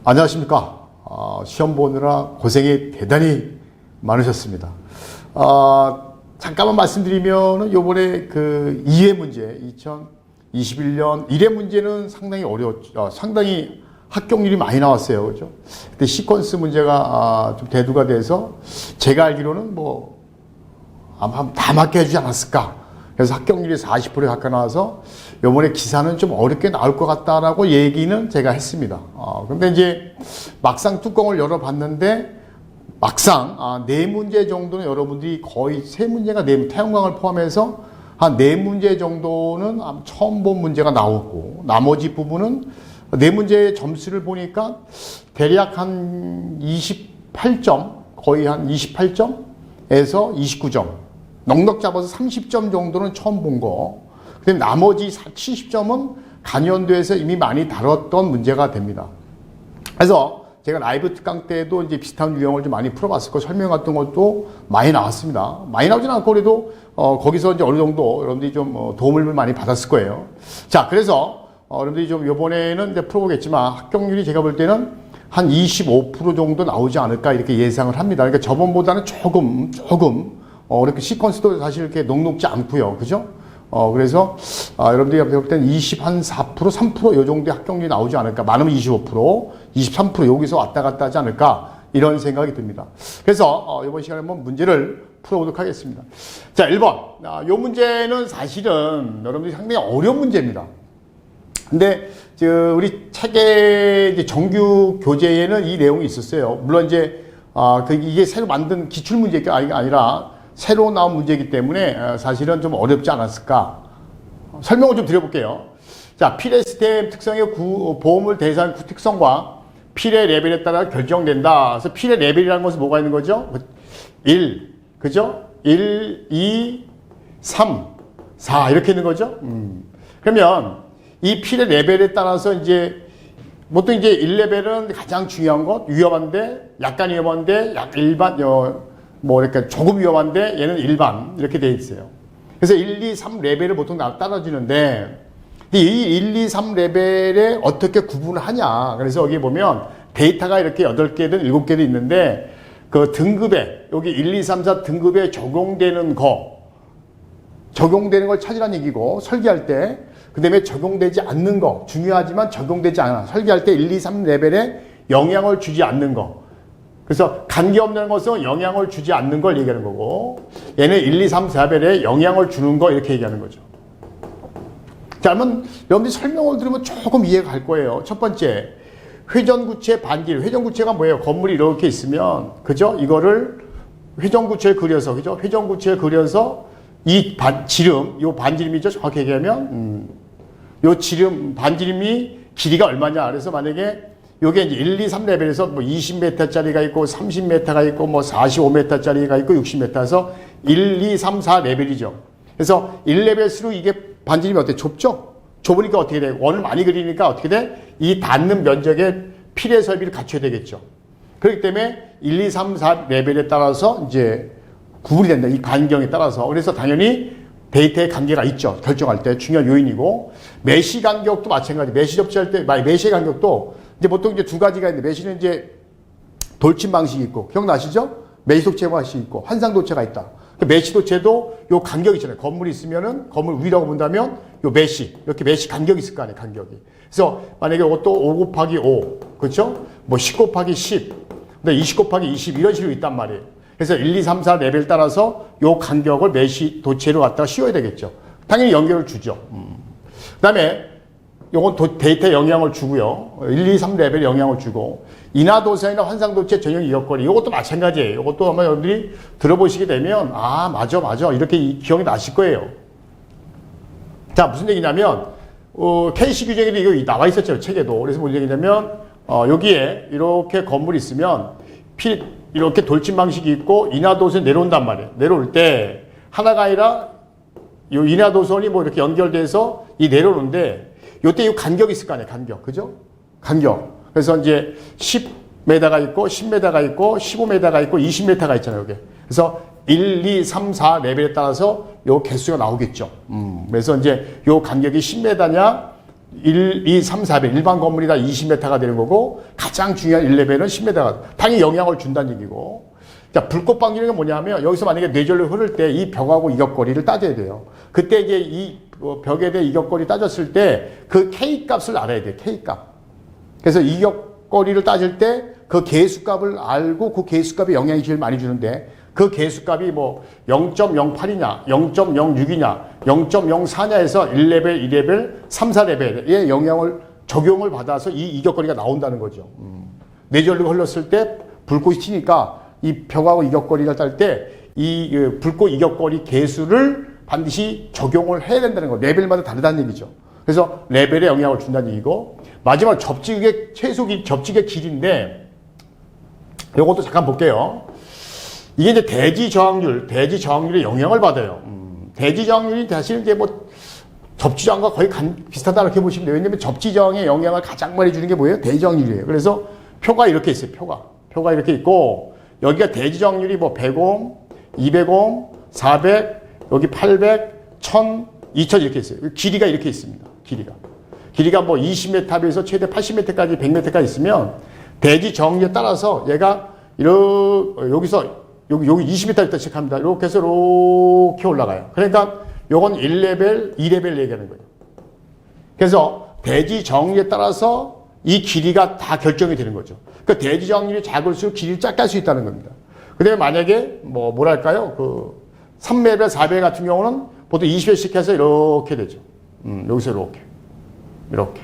안녕하십니까. 시험 보느라 고생이 대단히 많으셨습니다. 잠깐만 말씀드리면은 요번에 그 2회 문제, 2021년 1회 문제는 상당히 어려웠죠. 상당히 합격률이 많이 나왔어요. 그죠? 근데 시퀀스 문제가 좀 대두가 돼서 제가 알기로는 뭐 아마 다 맞게 해주지 않았을까. 그래서 합격률이 40%에 가까이 나와서 요번에 기사는 좀 어렵게 나올 것 같다라고 얘기는 제가 했습니다. 근데 이제 막상 뚜껑을 열어봤는데 막상 4문제 정도는 여러분들이 거의 3문제가 태양광을 포함해서 한 4문제 정도는 처음 본 문제가 나오고 나머지 부분은 4문제의 점수를 보니까 대략 한 28점, 거의 한 28점에서 29점. 넉넉 잡아서 30점 정도는 처음 본 거. 근데 나머지 70점은 간연도에서 이미 많이 다뤘던 문제가 됩니다. 그래서 제가 라이브 특강 때도 이제 비슷한 유형을 좀 많이 풀어봤을 거 설명했던 것도 많이 나왔습니다. 많이 나오진 않고 그래도 거기서 이제 어느 정도 여러분들이 좀 도움을 많이 받았을 거예요. 자, 그래서 여러분들이 좀 이번에는 이제 풀어보겠지만 합격률이 제가 볼 때는 한 25% 정도 나오지 않을까 이렇게 예상을 합니다. 그러니까 저번보다는 조금 이렇게 시퀀스도 사실 이렇게 녹록지 않고요. 그죠? 그래서, 여러분들이 볼 때는 24%, 3% 요 정도의 합격률이 나오지 않을까. 많으면 25%, 23% 여기서 왔다 갔다 하지 않을까. 이런 생각이 듭니다. 그래서, 이번 시간에 한번 문제를 풀어보도록 하겠습니다. 자, 1번. 요 문제는 사실은 여러분들이 상당히 어려운 문제입니다. 근데, 우리 책의 이제 정규 교재에는 이 내용이 있었어요. 물론 이제, 이게 새로 만든 기출문제가 아니라 새로 나온 문제이기 때문에 사실은 좀 어렵지 않았을까. 설명을 좀 드려볼게요. 자, 필의 시스템 특성의 보험을 대상 특성과 필의 레벨에 따라 결정된다. 그래서 필의 레벨이라는 것은 뭐가 있는 거죠? 1, 그죠? 1, 2, 3, 4 이렇게 있는 거죠? 그러면 이 필의 레벨에 따라서 이제 보통 이제 1레벨은 가장 중요한 것, 위험한데, 약간 위험한데, 일반, 이렇게 조금 위험한데, 얘는 일반, 이렇게 돼 있어요. 그래서 1, 2, 3 레벨을 보통 따라주는데, 이 1, 2, 3 레벨에 어떻게 구분을 하냐. 그래서 여기 보면 데이터가 이렇게 8개든 7개도 있는데, 그 등급에, 여기 1, 2, 3, 4 등급에 적용되는 걸 찾으라는 얘기고, 설계할 때, 그 다음에 적용되지 않는 거, 중요하지만 적용되지 않아. 설계할 때 1, 2, 3 레벨에 영향을 주지 않는 거. 그래서 관계없는 것은 영향을 주지 않는 걸 얘기하는 거고, 얘는 1, 2, 3, 4레벨에 영향을 주는 거 이렇게 얘기하는 거죠. 자, 그러면 여러분들이 설명을 들으면 조금 이해가 갈 거예요. 첫 번째, 회전구체 반질. 회전구체가 뭐예요? 건물이 이렇게 있으면, 그죠? 이거를 회전구체에 그려서, 그죠? 회전구체에 그려서 이 지름, 요 반지름이죠. 정확히 얘기하면, 요 지름, 반지름이 길이가 얼마냐. 그래서 만약에 요게 이제 1, 2, 3 레벨에서 뭐 20m짜리가 있고 30m가 있고 뭐 45m짜리가 있고 60m에서 1, 2, 3, 4 레벨이죠. 그래서 1레벨수록 이게 반지름이 어때? 좁죠? 좁으니까 어떻게 돼? 원을 많이 그리니까 어떻게 돼? 이 닿는 면적에 필의 설비를 갖춰야 되겠죠. 그렇기 때문에 1, 2, 3, 4 레벨에 따라서 이제 구분이 된다. 이 간경에 따라서. 그래서 당연히 데이터의 관계가 있죠. 결정할 때 중요한 요인이고, 메시 간격도 마찬가지. 메시 접지할 때, 메시의 간격도 이제 보통 이제 두 가지가 있는데, 메시는 이제 돌침 방식이 있고, 기억나시죠? 메시 도체 방식이 있고, 환상 도체가 있다. 메시 도체도 요 간격이 있잖아요. 건물이 있으면은, 건물 위라고 본다면, 요 메시, 이렇게 메시 간격이 있을 거 아니에요, 간격이. 그래서 만약에 이것도 5 곱하기 5, 그렇죠? 뭐 10 곱하기 10, 근데 20 곱하기 20 이런 식으로 있단 말이에요. 그래서 1, 2, 3, 4 레벨 따라서 요 간격을 메시 도체로 갖다가 씌워야 되겠죠. 당연히 연결을 주죠. 그 다음에 요건 데이터에 영향을 주고요. 1, 2, 3 레벨에 영향을 주고, 인하도선이나 환상도체 전용 이격거리, 요것도 마찬가지예요. 요것도 아마 여러분들이 들어보시게 되면, 맞아. 이렇게 기억이 나실 거예요. 자, 무슨 얘기냐면, KC 규정에도 이거 나와 있었죠. 책에도. 그래서 무슨 얘기냐면, 여기에 이렇게 건물이 있으면, 이렇게 돌침 방식이 있고, 인하도선이 내려온단 말이에요. 내려올 때, 하나가 아니라, 요 인하도선이 뭐 이렇게 연결돼서 내려오는데, 요때 이 간격이 있을 거 아니에요. 간격. 그죠? 간격. 그래서 이제 10m가 있고, 10m가 있고, 15m가 있고, 20m가 있잖아요. 여기. 그래서 1, 2, 3, 4 레벨에 따라서 요 개수가 나오겠죠. 그래서 이제 요 간격이 10m냐, 1, 2, 3, 4배 일반 건물이 다 20m가 되는 거고 가장 중요한 1레벨은 10m가 당연히 영향을 준다는 얘기고. 자, 불꽃 방지는 게 뭐냐면 여기서 만약에 뇌전류 흐를 때 이 벽하고 이격거리를 따져야 돼요. 그때 이제 이 벽에 대해 이격거리 따졌을 때 그 K 값을 알아야 돼요. K 값. 그래서 이격거리를 따질 때 그 계수값을 알고 그 계수값에 영향이 제일 많이 주는데 그 계수값이 뭐 0.08이냐, 0.06이냐, 0.04냐 해서 1레벨, 2레벨, 3, 4레벨의 영향을 적용을 받아서 이 이격거리가 나온다는 거죠. 뇌전류가 흘렀을 때 불꽃이 튀니까 이 벽하고 이격거리를 딸 때 이 불꽃 이격거리 계수를 반드시 적용을 해야 된다는 거. 레벨마다 다르다는 얘기죠. 그래서 레벨에 영향을 준다는 얘기고 마지막 접직의 접직의 길이인데 이것도 잠깐 볼게요. 이게 이제 대지 저항률에 영향을 받아요. 대지 저항률이 사실 이제 뭐 접지 저항과 거의 비슷하다 이렇게 보시면 돼요. 왜냐면 접지 저항에 영향을 가장 많이 주는 게 뭐예요? 대지 저항률이에요. 그래서 표가 이렇게 있어요. 표가 이렇게 있고 여기가 대지 저항률이 뭐 100옴, 200옴, 400, 여기 800, 1000, 2000 이렇게 있어요. 길이가 이렇게 있습니다. 길이가 뭐 20m에서 최대 80m까지 100m까지 있으면 대지 저항률에 따라서 얘가 여기서 여기 20m부터 시작합니다. 이렇게 해서 이렇게 올라가요. 그러니까 요건 1레벨, 2레벨 얘기하는 거예요. 그래서 대지 저항률에 따라서 이 길이가 다 결정이 되는 거죠. 그 대지 저항률이 작을수록 길이를 작게 할 수 있다는 겁니다. 그 다음에 만약에 뭐랄까요? 그 3레벨, 4레벨 같은 경우는 보통 20회씩 해서 이렇게 되죠. 여기서 이렇게.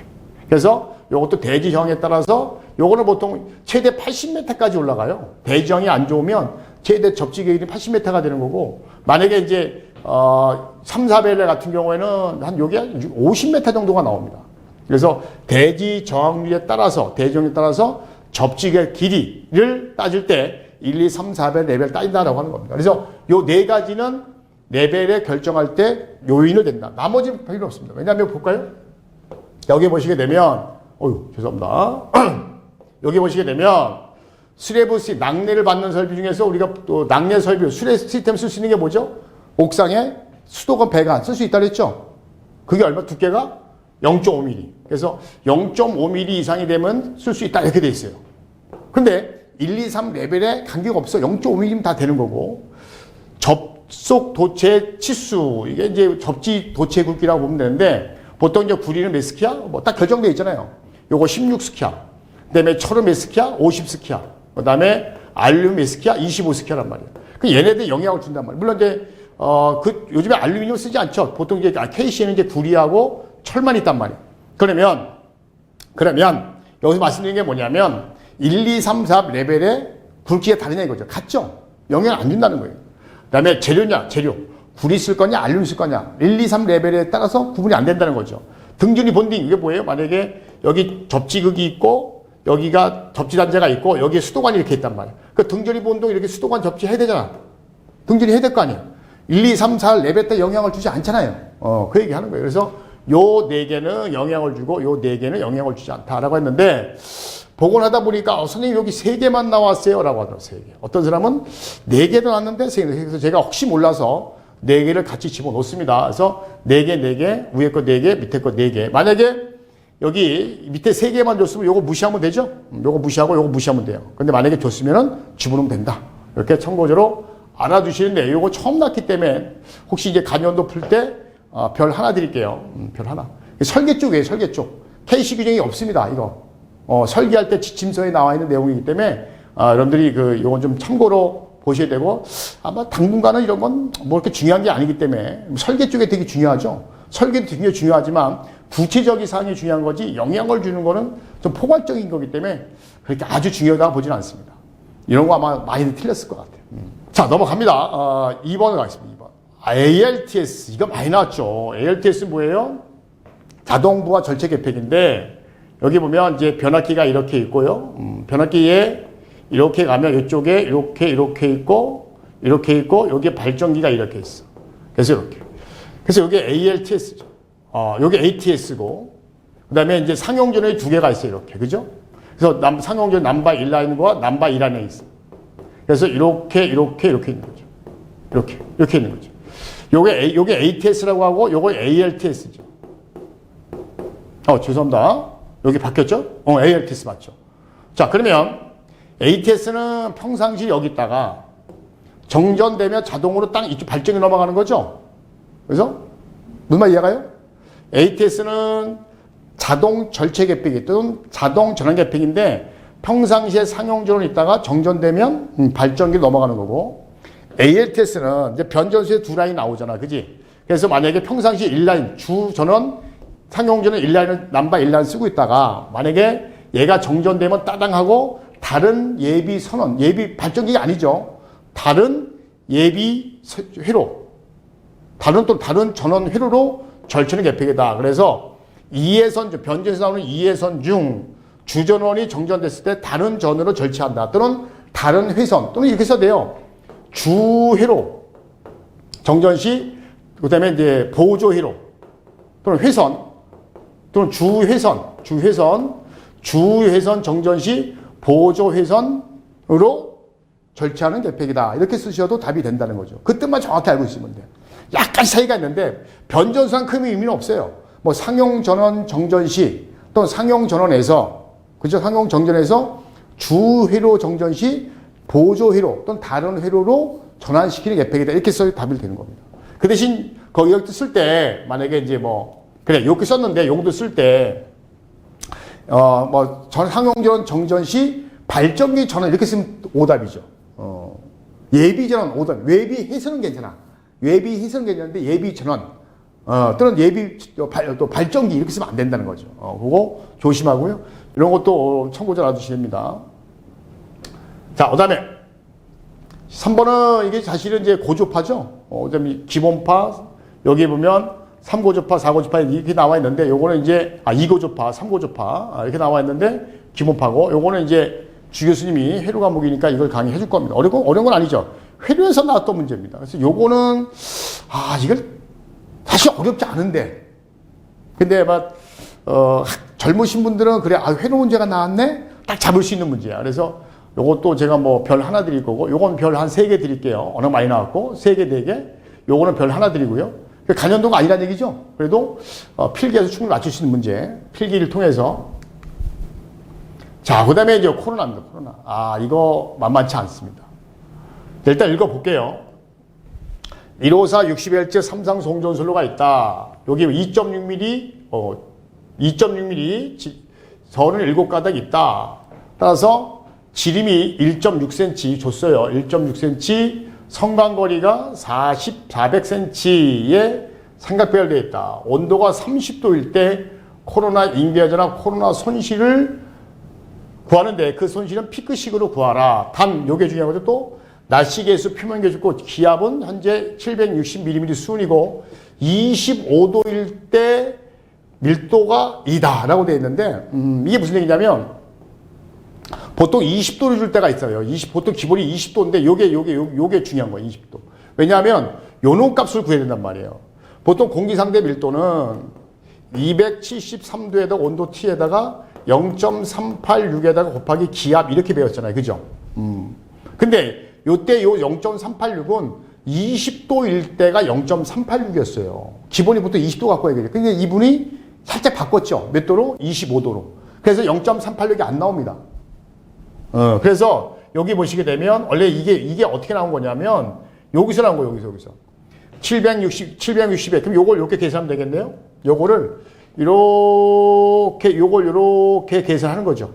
그래서 요것도 대지 저항에 따라서 요거는 보통 최대 80m까지 올라가요. 대지 저항이 안 좋으면 최대 접지 길이 80m가 되는 거고 만약에 이제 3, 4레벨 같은 경우에는 한 요게 50m 정도가 나옵니다. 그래서 대지 저항률에 따라서 접지의 길이를 따질 때 1, 2, 3, 4배 레벨 따진다라고 하는 겁니다. 그래서 요 네 가지는 레벨에 결정할 때 요인을 댄다. 나머지는 필요 없습니다. 왜냐하면 볼까요? 여기 보시게 되면 죄송합니다. 여기 보시게 되면 수레부시 낙뢰를 받는 설비 중에서 우리가 또 낙뢰 설비 수레 시스템 쓸 수 있는 게 뭐죠? 옥상에 수도권 배관 쓸 수 있다 그랬죠? 그게 얼마? 두께가 0.5mm. 그래서 0.5mm 이상이 되면 쓸 수 있다 이렇게 돼 있어요. 근데 1, 2, 3 레벨에 관계가 없어. 0.5mm면 다 되는 거고 접속 도체 치수 이게 이제 접지 도체 굵기라고 보면 되는데 보통 이제 구리는 몇 스키야? 뭐 딱 결정되어 있잖아요. 요거 16스키야. 그다음에 철은 몇 스키야? 50스키야. 그다음에 알루미늄 몇 스키야? 25스키야란 말이에요. 그 얘네들 영향을 준단 말이에요. 물론 이제 요즘에 알루미늄 쓰지 않죠. 보통 이제 KC에는 이제 구리하고 철만 있단 말이에요. 그러면 여기서 말씀드리는 게 뭐냐면 1, 2, 3, 4 레벨의 굵기가 다르냐 이거죠. 같죠? 영향을 안 준다는 거예요. 그 다음에 재료. 구리 쓸 거냐, 알루미늄 쓸 거냐. 1, 2, 3 레벨에 따라서 구분이 안 된다는 거죠. 등준위 본딩, 이게 뭐예요? 만약에 여기 접지극이 있고, 여기가 접지단자가 있고, 여기에 수도관이 이렇게 있단 말이에요. 그 등준위 본동 이렇게 수도관 접지해야 되잖아. 등준위 해야 될 거 아니에요. 1, 2, 3, 4 레벨 때 영향을 주지 않잖아요. 그 얘기 하는 거예요. 그래서 요 네 개는 영향을 주고, 요 네 개는 영향을 주지 않다라고 했는데, 복원하다 보니까 선생님 여기 3개만 나왔어요 라고 하더라고요. 3개. 어떤 사람은 4개도 나왔는데 3개. 그래서 제가 혹시 몰라서 4개를 같이 집어넣습니다. 그래서 4개, 위에 거 4개, 밑에 거 4개. 만약에 여기 밑에 3개만 줬으면 요거 무시하면 되죠? 요거 무시하고 요거 무시하면 돼요. 근데 만약에 줬으면은 집어넣으면 된다. 이렇게 참고적으로 알아두시는데 요거 처음 났기 때문에 혹시 이제 간연도 풀 때 별 하나 드릴게요. 별 하나. 설계 쪽이에요. 설계 쪽. KC 규정이 없습니다. 이거. 설계할 때 지침서에 나와 있는 내용이기 때문에 여러분들이 요건 좀 참고로 보셔야 되고 아마 당분간은 이런 건 뭐 이렇게 중요한 게 아니기 때문에 설계 쪽에 되게 중요하죠. 설계도 되게 중요하지만 구체적인 사항이 중요한 거지 영향을 주는 거는 좀 포괄적인 거기 때문에 그렇게 아주 중요하다고 보지는 않습니다. 이런 거 아마 많이 틀렸을 것 같아요. 자, 넘어갑니다. 2번으로 가겠습니다. 2번. ALTS 이거 많이 나왔죠. ALTS 뭐예요? 자동부하 절체 계획인데 여기 보면 이제 변압기가 이렇게 있고요. 변압기에 이렇게 가면 이쪽에 이렇게 있고 여기에 발전기가 이렇게 있어. 그래서 이렇게. 그래서 여기 ALTS죠. 여기 ATS고 그다음에 이제 상용전원이 2개가 있어요. 이렇게. 그죠? 그래서 상용전 넘버 1 라인과 넘버 2 라인에 있어. 그래서 이렇게 있는 거죠. 이렇게 있는 거죠. 요게 ATS라고 하고 요거 ALTS죠. 죄송합니다. 여기 바뀌었죠? ALTS 맞죠? 자, 그러면 ATS는 평상시 여기 있다가 정전되면 자동으로 딱 이쪽 발전기 넘어가는 거죠? 그래서 무슨 말 이해가요? ATS는 자동 절체 계획이 또는 자동 전환 계획인데 평상시에 상용전원이 있다가 정전되면 발전기로 넘어가는 거고, ALTS는 이제 변전소에 두 라인 나오잖아. 그지? 그래서 만약에 평상시 1라인, 주 전원, 상용전원 1라인을, 남바 1라인 쓰고 있다가 만약에 얘가 정전되면 따당하고 다른 예비 선원, 예비 발전기가 아니죠. 다른 예비 회로, 다른 전원 회로로 절체는 계획이다. 그래서 2회선, 변전에서 나오는 2회선 중 주전원이 정전됐을 때 다른 전원으로 절체한다. 또는 다른 회선, 또는 이렇게 써도 돼요. 주회로 정전 시, 그 다음에 이제 보조회로, 또는 회선, 또는 주회선 정전 시 보조회선으로 절체하는 계획이다. 이렇게 쓰셔도 답이 된다는 거죠. 그 뜻만 정확히 알고 있으면 돼요. 약간 차이가 있는데 변전소랑 큰 의미는 없어요. 뭐 상용전원 정전 시 또는 상용전원에서, 그죠? 상용정전에서 주회로 정전 시 보조회로 또는 다른 회로로 전환시키는 계획이다. 이렇게 써야 답이 되는 겁니다. 그 대신 거기 쓸 때 만약에 이제 그래 이렇게 썼는데 용도 쓸 때 상용전원 정전 시 발전기 전원 이렇게 쓰면 오답이죠. 예비전원 오답. 외비해서는 괜찮아. 외비해서는 괜찮은데 예비전원 또는 또 발전기 이렇게 쓰면 안 된다는 거죠. 그거 조심하고요. 이런 것도 참고자 놔두시면 됩니다. 자, 그 다음에 3번은 이게 사실은 이제 고조파죠. 그다음에 기본파, 여기 보면 3고조파, 4고조파 이렇게 나와 있는데, 요거는 이제, 2고조파, 3고조파, 이렇게 나와 있는데, 기본파고, 요거는 이제 주 교수님이 회로 과목이니까 이걸 강의해 줄 겁니다. 어려운 건 아니죠. 회로에서 나왔던 문제입니다. 그래서 요거는, 이걸 사실 어렵지 않은데, 근데 젊으신 분들은 그래, 회로 문제가 나왔네? 딱 잡을 수 있는 문제야. 그래서 요것도 제가 별 하나 드릴 거고, 요건 별 한 3개 드릴게요. 워낙 많이 나왔고, 3개, 4개. 요거는 별 하나 드리고요. 간연도가 아니라는 얘기죠. 그래도 필기에서 충분히 맞출 수 있는 문제. 필기를 통해서. 자, 그 다음에 이제 코로나입니다. 코로나. 이거 만만치 않습니다. 일단 읽어볼게요. 154 60Hz 삼상 송전선로가 있다. 여기 2.6mm, 2.6mm, 37가닥 있다. 따라서 지름이 1.6cm 줬어요. 1.6cm, 성광거리가 400cm의 삼각배열되어 있다. 온도가 30도일 때 코로나 인계하거나 코로나 손실을 구하는데 그 손실은 피크식으로 구하라. 단, 요게 중요한 거죠. 또 날씨계수 표면계 주고 기압은 현재 760mm 수온이고 25도일 때 밀도가 2다 라고 되어 있는데 이게 무슨 얘기냐면 보통 20도를 줄 때가 있어요. 보통 기본이 20도인데 요게 중요한 거예요. 20도. 왜냐하면 요놈 값을 구해야 된단 말이에요. 보통 공기 상대 밀도는 273도에다가 온도 T에다가 0.386에다가 곱하기 기압 이렇게 배웠잖아요. 그죠? 근데 요때 요 0.386은 20도일 때가 0.386이었어요. 기본이 보통 20도 갖고 와야 되죠. 근데 이분이 살짝 바꿨죠. 몇 도로? 25도로. 그래서 0.386이 안 나옵니다. 그래서 여기 보시게 되면 원래 이게 어떻게 나온 거냐면 여기서 나온 거예요. 여기서 760에 그럼 요걸 이렇게 계산하면 되겠네요. 요거를 요렇게 계산하는 거죠.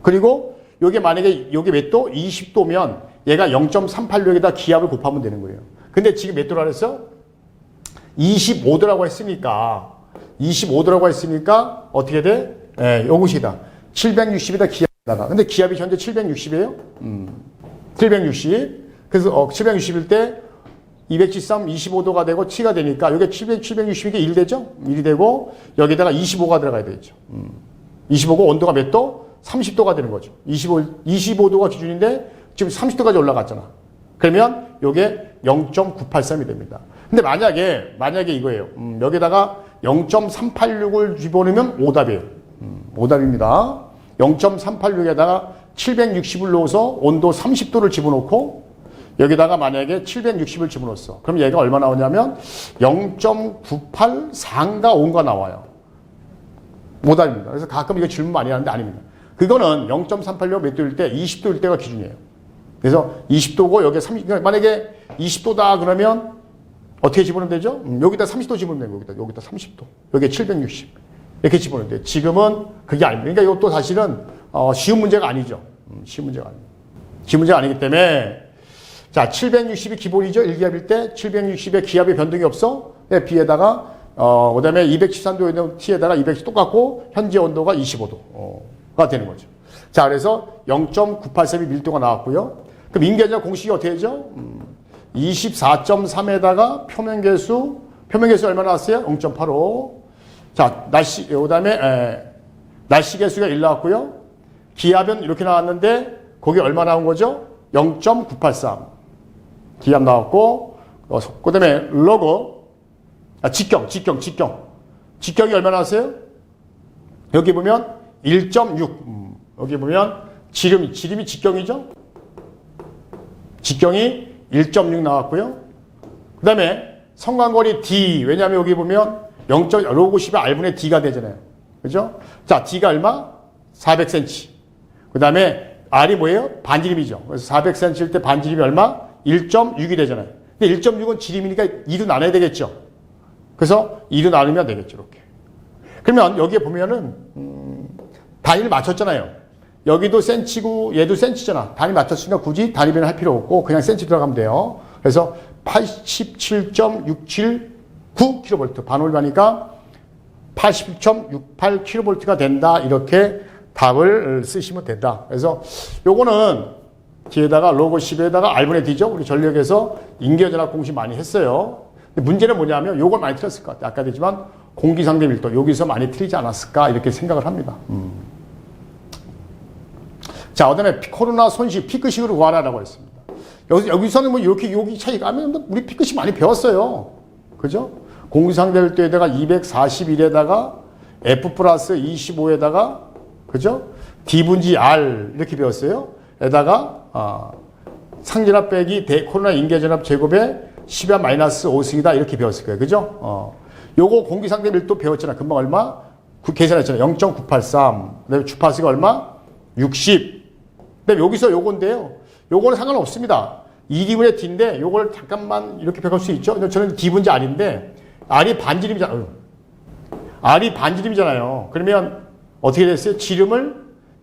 그리고 요게 만약에 요게 몇 도? 20도면 얘가 0.386에다 기압을 곱하면 되는 거예요. 근데 지금 몇 도라 그랬어? 25도라고 했으니까 어떻게 돼? 요것이다. 760에다 기압에다가. 근데 기압이 현재 760이에요? 760. 그래서 760일 때 273, 25도가 되고 T가 되니까 여기 760이게 1 되죠? 1이 되고 여기다가 25가 들어가야 되죠. 25고 온도가 몇 도? 30도가 되는 거죠. 25도가 기준인데 지금 30도까지 올라갔잖아. 그러면 요게 0.983이 됩니다. 근데 만약에 이거예요. 여기다가 0.386을 집어넣으면 오답이에요. 오답입니다. 0.386에다가 760을 넣어서 온도 30도를 집어넣고 여기다가 만약에 760을 집어넣었어. 그럼 얘가 얼마 나오냐면 0.984인가 5인가 나와요. 못합니다. 그래서 가끔 이거 질문 많이 하는데 아닙니다. 그거는 0.386 몇 도일 때 20도일 때가 기준이에요. 그래서 20도고 여기에 30, 만약에 20도다 그러면 어떻게 집어넣으면 되죠? 여기다 30도 집어넣으면 돼요. 여기다 30도. 여기에 760. 이렇게 집어넣으면 돼요. 지금은 그게 아닙니다. 그러니까 이것도 사실은 쉬운 문제가 아니죠. 쉬운 문제가 아닙니다. 쉬운 문제가 아니기 때문에 자, 760이 기본이죠. 1기압일 때 760의 기압의 변동이 없어. 네, B에다가 그 다음에 273도에 있는 T에다가 210 똑같고 현재 온도가 25도가 되는 거죠. 자, 그래서 0.983이 밀도가 나왔고요. 그럼 인계전압 공식이 어떻게 되죠? 24.3에다가 표면계수 얼마 나왔어요? 0.85. 자, 그 다음에 날씨계수가 1 나왔고요. 기압은 이렇게 나왔는데 거기 얼마 나온 거죠? 0.983 기압 나왔고 그 다음에 로그 직경이 얼마 나왔어요? 여기 보면 1.6 여기 보면 지름이 직경이죠? 직경이 1.6 나왔고요. 그 다음에 성광거리 D 왜냐하면 여기 보면 로그 10의 R분의 D가 되잖아요. 그죠? 자, D가 얼마? 400cm. 그 다음에 R이 뭐예요? 반지름이죠. 그래서 400cm일 때 반지름이 얼마? 1.6이 되잖아요. 근데 1.6은 지름이니까 2로 나눠야 되겠죠. 그래서 2로 나누면 되겠죠. 이렇게. 그러면 여기에 보면은 단위를 맞췄잖아요. 여기도 센치고 얘도 센치잖아. 단위 맞췄으니까 굳이 단위 변할 필요 없고 그냥 센치 들어가면 돼요. 그래서 87.679kV 반올바니까 81.68kV가 된다. 이렇게 답을 쓰시면 된다. 그래서 요거는 뒤에다가 로그 10에다가 R분의 D죠. 우리 전력에서 인계전압 공식 많이 했어요. 근데 문제는 뭐냐면 요걸 많이 틀렸을 것 같아요. 아까 되지만 공기상대 밀도 여기서 많이 틀리지 않았을까 이렇게 생각을 합니다. 자, 그 다음에 코로나 손실 피크식으로 구하라라고 했습니다. 여기서는 뭐 이렇게 여기 차이가 하면 우리 피크식 많이 배웠어요. 그죠? 공기상대 밀도에다가 241에다가 F 플러스 25에다가 그죠? D분지 R 이렇게 배웠어요. 에다가 상전압 빼기 코로나 인계전압 제곱에 10의 마이너스 5승이다 이렇게 배웠을 거예요. 그죠? 요거 공기상대 밀도 배웠잖아. 금방 얼마? 계산했잖아. 0.983. 그다음에 주파수가 얼마? 60. 그다음에 여기서 요건데요. 요거는 상관없습니다. 2D분의 D인데 요걸 잠깐만 이렇게 배울 수 있죠. 근데 저는 D분지 R인데 R이 반지름이잖아요. R이 반지름이잖아요. 그러면 어떻게 됐어요? 지름을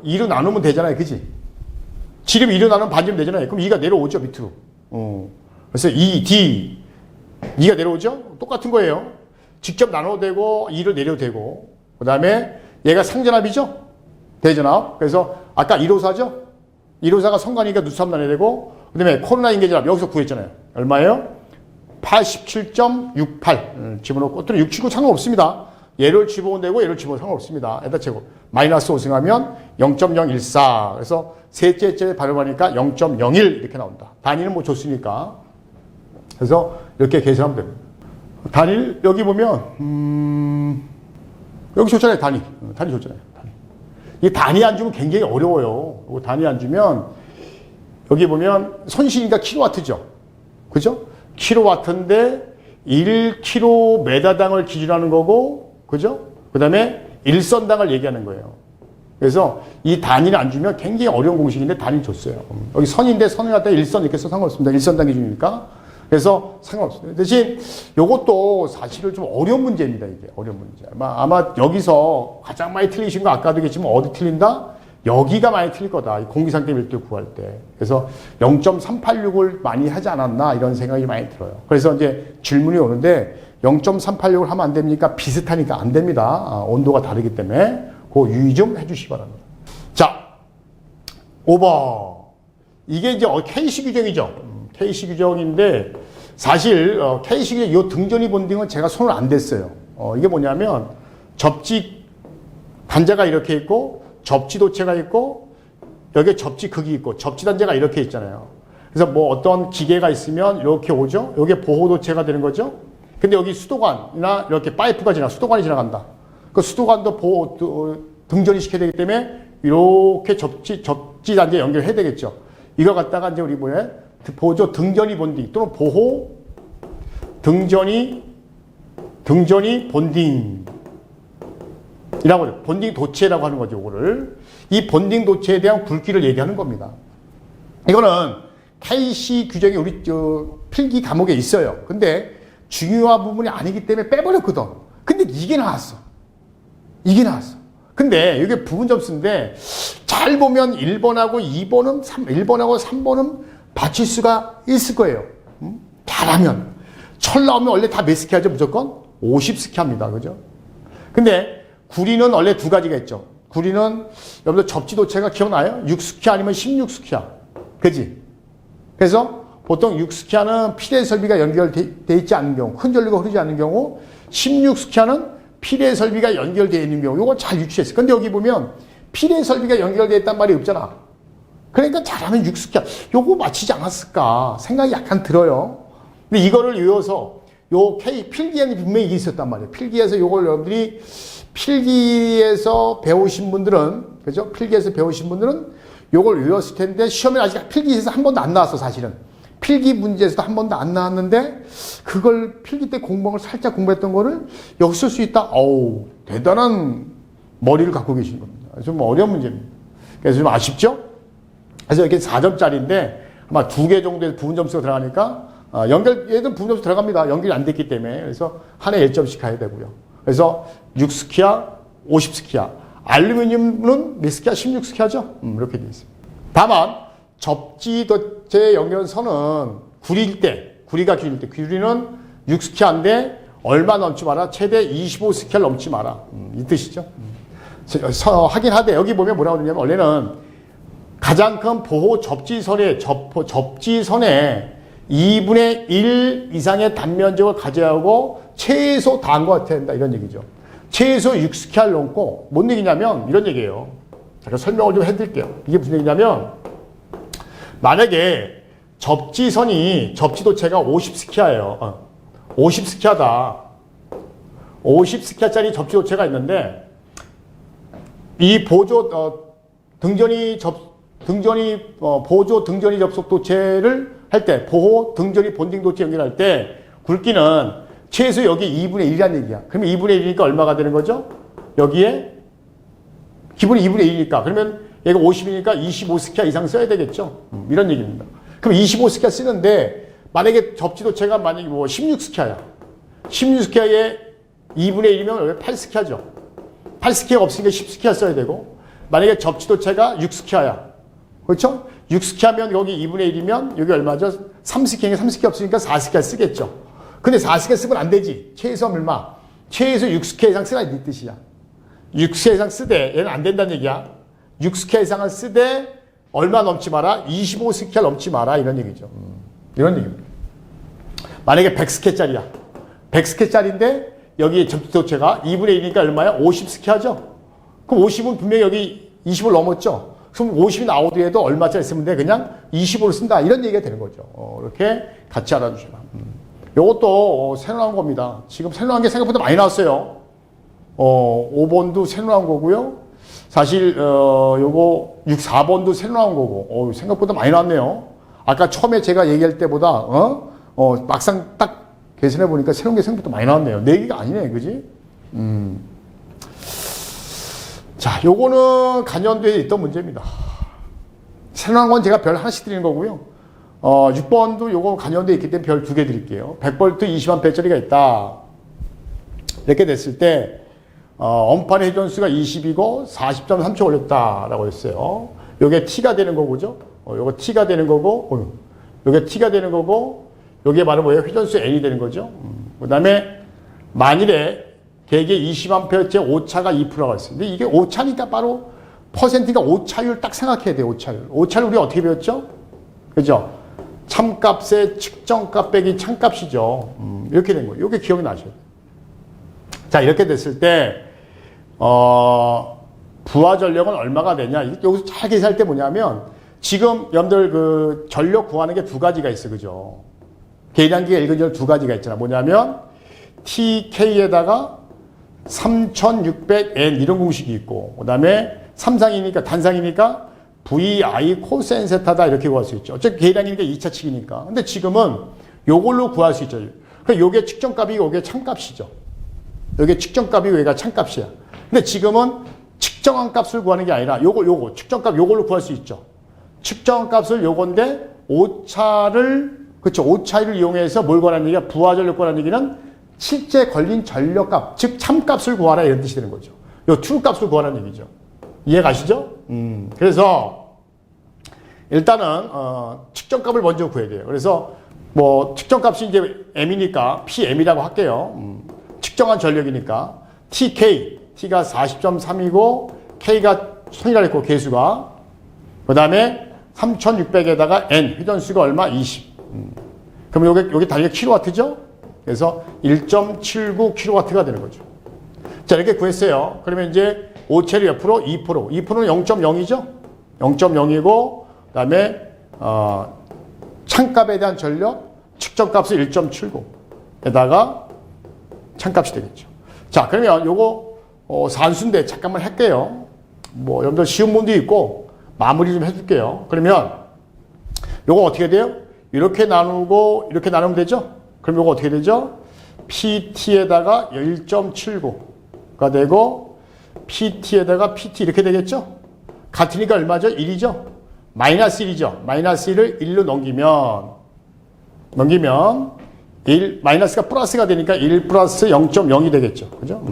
2로 나누면 되잖아요. 그지? 지름 2로 나누면 반지름 되잖아요. 그럼 2가 내려오죠. 밑으로. 그래서 2D 2가 내려오죠. 똑같은 거예요. 직접 나눠도 되고 2를 내려도 되고 그 다음에 얘가 상전압이죠. 대전압. 그래서 아까 154죠. 154가 성관이니까 누수함 나눠야 되고 그 다음에 코로나 인계전압 여기서 구했잖아요. 얼마예요? 87.68 집어넣고 또는 679 상관없습니다. 얘를 집어온 되고 얘를 집어온 상관없습니다. 에다 제곱 마이너스 5승하면 0.014 그래서 셋째째 발음하니까 0.01 이렇게 나온다. 단위는 뭐 줬으니까 그래서 이렇게 계산하면 됩니다. 단위 여기 보면 여기 줬잖아요. 단위 줬잖아요. 이 단위 안 주면 굉장히 어려워요. 단위 안 주면 여기 보면 손실이니까 킬로와트죠. 그죠? 킬로와트인데 1km당을 기준하는 거고 그죠? 그 다음에 일선당을 얘기하는 거예요. 그래서 이 단위를 안 주면 굉장히 어려운 공식인데 단위 줬어요. 여기 선인데 선을 갖다 일선 이렇게 써서 상관없습니다. 일선당 기준이니까. 그래서 상관없습니다. 대신 이것도 사실은 좀 어려운 문제입니다. 이게 어려운 문제. 아마 여기서 가장 많이 틀리신 거 아까도 얘기했지만 어디 틀린다? 여기가 많이 틀릴 거다. 공기상대 밀도 구할 때. 그래서 0.386을 많이 하지 않았나 이런 생각이 많이 들어요. 그래서 이제 질문이 오는데 0.386을 하면 안 됩니까? 비슷하니까 안 됩니다. 온도가 다르기 때문에 그 유의 좀 해주시기 바랍니다. 자, 5번. 이게 이제 K시 규정이죠. K시 규정인데 사실 K시 규정 이 등전이 본딩은 제가 손을 안 댔어요. 이게 뭐냐면 접지 단자가 이렇게 있고 접지 도체가 있고 여기에 접지 극이 있고 접지 단자가 이렇게 있잖아요. 그래서 뭐 어떤 기계가 있으면 이렇게 오죠. 여기에 보호 도체가 되는 거죠. 근데 여기 수도관이나 이렇게 파이프가 수도관이 지나간다. 그 수도관도 등전이 시켜야 되기 때문에 이렇게 접지 단자에 연결해야 되겠죠. 이거 갖다가 이제 우리 뭐야? 보조 등전이 본딩 또는 보호 등전이 본딩 이라고 본딩 도체라고 하는 거죠. 이거를 이 본딩 도체에 대한 굵기를 얘기하는 겁니다. 이거는 KC 규정이 우리 필기 과목에 있어요. 근데 중요한 부분이 아니기 때문에 빼버렸거든. 근데 이게 나왔어. 이게 나왔어. 근데 이게 부분 점수인데 잘 보면 1번하고 2번은 1번하고 3번은 받칠 수가 있을 거예요. 잘하면. 철 나오면 원래 다 몇 스키 하죠? 무조건 50스키 합니다. 그죠? 근데 구리는 원래 두 가지가 있죠. 구리는 여러분들 접지도체가 기억나요? 6스키 아니면 16스키야. 그지? 그래서 보통 6스키아는 필의 설비가 연결되어 있지 않은 경우, 큰 전류가 흐르지 않는 경우, 16스키아는 필의 설비가 연결되어 있는 경우, 이거 잘 유추했어요. 근데 여기 보면 필의 설비가 연결되어 있단 말이 없잖아. 그러니까 잘하면 6스키아. 요거 맞히지 않았을까 생각이 약간 들어요. 근데 이거를 외워서 요 필기에는 분명히 이게 있었단 말이에요. 필기에서 요걸 여러분들이 필기에서 배우신 분들은, 그죠? 필기에서 배우신 분들은 요걸 외웠을 텐데 시험에 아직 필기에서 한 번도 안 나왔어, 사실은. 필기 문제에서도 한 번도 안 나왔는데 그걸 필기 때 공부를 살짝 공부했던 거를 여기 쓸 수 있다. 어우, 대단한 머리를 갖고 계신 겁니다. 좀 어려운 문제입니다. 그래서 좀 아쉽죠? 그래서 이렇게 4점짜리인데 아마 2개 정도의 부분 점수가 들어가니까 얘는 부분 점수 들어갑니다. 연결이 안 됐기 때문에. 그래서 하나에 1점씩 가야 되고요. 그래서 6스키아, 50스키아. 알루미늄은 몇 스키아? 16스키아죠? 이렇게 되어 있습니다. 다만 접지도체 연결선은 구리일 때, 구리가 길일 때, 구리는 6스키아인데 얼마 넘지 마라. 최대 25스키아를 넘지 마라. 이 뜻이죠. 하긴 하되 여기 보면 뭐라고 그러냐면 원래는 가장 큰 보호 접지선에 2분의 1 이상의 단면적을 가져야 하고 최소 다한것 같아야 된다. 이런 얘기죠. 최소 6스키아를 넘고 뭔 얘기냐면 이런 얘기예요. 제가 설명을 좀 해드릴게요. 이게 무슨 얘기냐면 만약에 접지도체가 50스키아예요. 50스키아다. 50스키아짜리 접지도체가 있는데 이 보조 등전이 접속 도체를 할 때 보호 등전이 본딩 도체 연결할 때 굵기는 최소 여기 2분의 1이라는 얘기야. 그러면 2분의 1이니까 얼마가 되는 거죠? 여기에 기본이 2분의 1이니까 그러면 얘가 50이니까 25스키아 이상 써야 되겠죠. 이런 얘기입니다. 그럼 25스키아 쓰는데 만약에 접지도체가 만약에 뭐 16스키아야. 16스키아에 2분의 1이면 8스키아죠. 8스키아가 없으니까 10스키아 써야 되고 만약에 접지도체가 6스키아야. 그렇죠? 6스키아면 여기 2분의 1이면 여기 얼마죠? 3스키아니까 3스키아 없으니까 4스키아 쓰겠죠. 근데 4스키아 쓰면 안 되지. 최소 얼마? 최소 6스키아 이상 쓰라 이 뜻이야. 6스키아 이상 쓰되 얘는 안 된다는 얘기야. 6스키아 이상을 쓰되 얼마 넘지 마라? 25스키아 넘지 마라 이런 얘기죠. 이런 얘기입니다. 만약에 100스키아짜리야. 100스키아짜리인데 여기 접지도체가 2분의 1이니까 얼마야? 50스키아죠. 그럼 50은 분명히 여기 20을 넘었죠. 그럼 50이 나오더라도 얼마짜리 쓰면 돼? 그냥 25를 쓴다. 이런 얘기가 되는 거죠. 이렇게 같이 알아주시라. 요것도 새로 나온 겁니다. 지금 새로 나온 게 생각보다 많이 나왔어요. 5번도 새로 나온 거고요. 사실 요거 4번도 새로 나온 거고 생각보다 많이 나왔네요. 아까 처음에 제가 얘기할 때보다 막상 딱 계산해 보니까 새로운 게 생각보다 많이 나왔네요. 4개가 아니네. 그지? 자, 요거는 간연도에 있던 문제입니다. 새로 나온 건 제가 별 하나씩 드리는 거고요. 6번도 요거 간연도에 있기 때문에 별 2개 드릴게요. 100V 20A짜리가 있다. 이렇게 됐을 때 엄판의 회전수가 20이고 40.3초 올렸다라고 했어요. 요게 T가 되는 거고죠. 요거 T가 되는 거고, 요게 T가 되는 거고, 요게 바로 뭐예요? 회전수 N이 되는 거죠. 그 다음에 만일에 대개 20A째 오차가 2%가 있어요. 근데 이게 오차니까 바로 퍼센트가 오차율 딱 생각해야 돼요. 오차율. 오차율 우리 어떻게 배웠죠? 그죠? 참값의 측정값 빼기 참값이죠. 이렇게 된 거예요. 이게 기억이 나셔야 돼요. 자, 이렇게 됐을 때 부하 전력은 얼마가 되냐? 여기서 잘 계산할 때 뭐냐면 지금 여러분들 그 전력 구하는 게 2가지가 있어. 그죠? 계량기가 읽은 전 2가지가 있잖아. 뭐냐면 TK에다가 3600N 이런 공식이 있고 그다음에 삼상이니까 단상이니까 VI 코사인 세타다 이렇게 구할 수 있죠. 어차피 계량이니까 2차 측이니까. 근데 지금은 요걸로 구할 수 있죠. 그러니까 요게 측정값이고 요게 참값이죠. 요게 측정값이고 얘가 참값이야. 근데 근데 지금은 측정한 값을 구하는 게 아니라 요거 측정값 요걸로 구할 수 있죠. 측정한 값을 요건데 그렇죠. 오차를 이용해서 뭘 구하는 얘기가 부하전력 구하는 얘기는 실제 걸린 전력값, 즉 참값을 구하라 이런 뜻이 되는 거죠. 요 true 값을 구하라는 얘기죠. 이해 가시죠? 그래서 일단은 측정값을 먼저 구해야 돼요. 그래서 뭐 측정값이 이제 m이니까 PM이라고 할게요. 측정한 전력이니까 TK, T가 40.3이고 K가 1000이라 했고 개수가 그 다음에 3600에다가 N 회전수가 얼마? 20. 그럼 여기 단위가 킬로와트죠? 그래서 1.79kW가 되는 거죠. 자, 이렇게 구했어요. 그러면 이제 오체를 옆으로 2%. 2%는 0.0이죠? 0.0이고, 그 다음에, 창값에 대한 전력, 측정값은 1.79에다가 창값이 되겠죠. 자, 그러면 요거, 산수인데 잠깐만 할게요. 뭐, 여러분들 쉬운 문도 있고, 마무리 좀 해줄게요. 그러면 요거 어떻게 돼요? 이렇게 나누고, 이렇게 나누면 되죠? 그럼 요거 어떻게 되죠? PT에다가 1.79가 되고 PT에다가 PT 이렇게 되겠죠? 같으니까 얼마죠? 1이죠? 마이너스 1이죠? 마이너스 1을 1로 넘기면 1, 마이너스가 플러스가 되니까 1 플러스 0.0이 되겠죠? 그죠?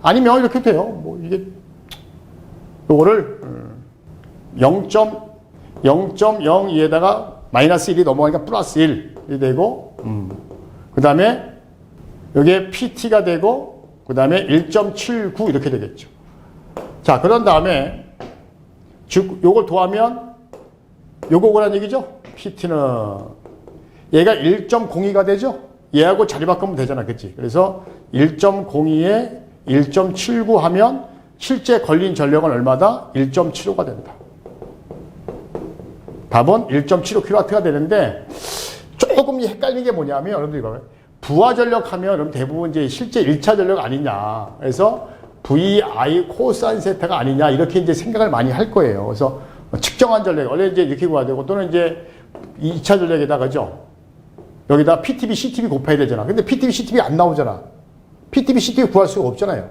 아니면 이렇게 돼요. 뭐 이게 요거를 0.02에다가 마이너스 1이 넘어가니까 플러스 1이 되고 그 다음에 여기에 PT가 되고 그 다음에 1.79 이렇게 되겠죠. 자, 그런 다음에 즉 요걸 더하면 요거 오라는 얘기죠. PT는 얘가 1.02가 되죠. 얘하고 자리 바꾸면 되잖아. 그치? 그래서 1.02에 1.79 하면 실제 걸린 전력은 얼마다? 1.75가 된다. 답은 1.75kW가 되는데 조금 헷갈리는 게 뭐냐면 여러분들 이거 부하 전력 하면 여러분 대부분 이제 실제 1차 전력 아니냐. 그래서 VI 코사인 세타가 아니냐. 이렇게 이제 생각을 많이 할 거예요. 그래서 측정한 전력 원래 이제 이렇게 구해야 되고 또는 이제 2차 전력에다가죠. 여기다 PTB, CTB 곱해야 되잖아. 근데 PTB, CTB 안 나오잖아. PTB, CTB 구할 수가 없잖아요.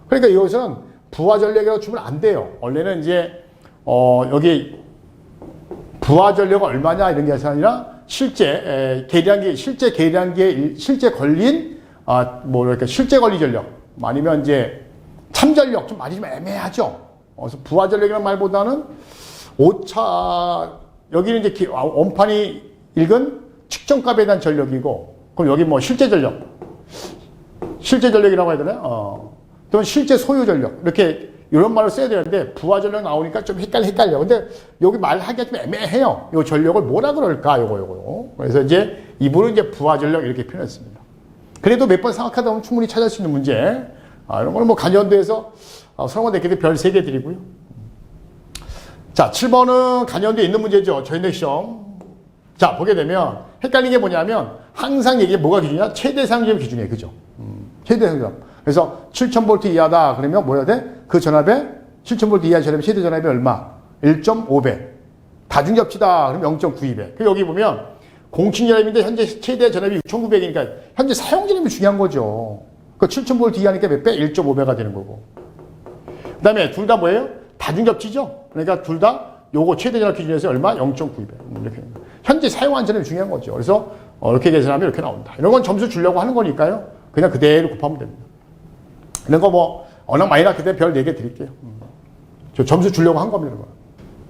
그러니까 이것은 부하 전력이라고 주면 안 돼요. 원래는 이제 여기 부하 전력은 얼마냐 이런 게 아니라 실제 걸린 그러니까 실제 걸린 전력 아니면 이제 참전력 좀 말이 좀 애매하죠. 그래서 부하 전력이라는 말보다는 오차 여기는 이제 원판이 읽은 측정값에 대한 전력이고 그럼 여기 뭐 실제 전력이라고 해야 되나요? 또는 실제 소유 전력 이렇게 이런 말을 써야 되는데 부하 전력 나오니까 좀 헷갈려. 근데 여기 말하기가 좀 애매해요. 이 전력을 뭐라 그럴까? 요거. 그래서 이제 이분은 이제 부하 전력 이렇게 표현했습니다. 그래도 몇 번 생각하다 보면 충분히 찾을 수 있는 문제. 이런 거는 뭐 간연도에서 설마 냈기 별 3개 드리고요. 자, 7번은 간연도에 있는 문제죠. 저희네 시험. 자, 보게 되면 헷갈리는 게 뭐냐면 항상 이게 뭐가 기준이야? 최대 사용점 기준이에요. 그죠? 최대 사용점. 그래서 7000V 이하다. 그러면 뭐 해야 돼? 그 전압에 7000V 이하 전압이 최대 전압이 얼마? 1.5배. 다중접지다. 그럼 0.92배. 여기 보면 공식 전압인데 현재 최대 전압이 6900이니까 현재 사용 전압이 중요한 거죠. 그 7000V 이하니까 몇 배? 1.5배가 되는 거고. 그 다음에 둘 다 뭐예요? 다중접지죠. 그러니까 둘 다 요거 최대 전압 기준에서 얼마? 0.92배. 이렇게. 현재 사용한 전압이 중요한 거죠. 그래서 이렇게 계산하면 이렇게 나온다. 이런 건 점수 주려고 하는 거니까요. 그냥 그대로 곱하면 됩니다. 이런 거 뭐 워낙 많이 났기 때문에 별 4개 드릴게요. 저 점수 주려고 한 겁니다.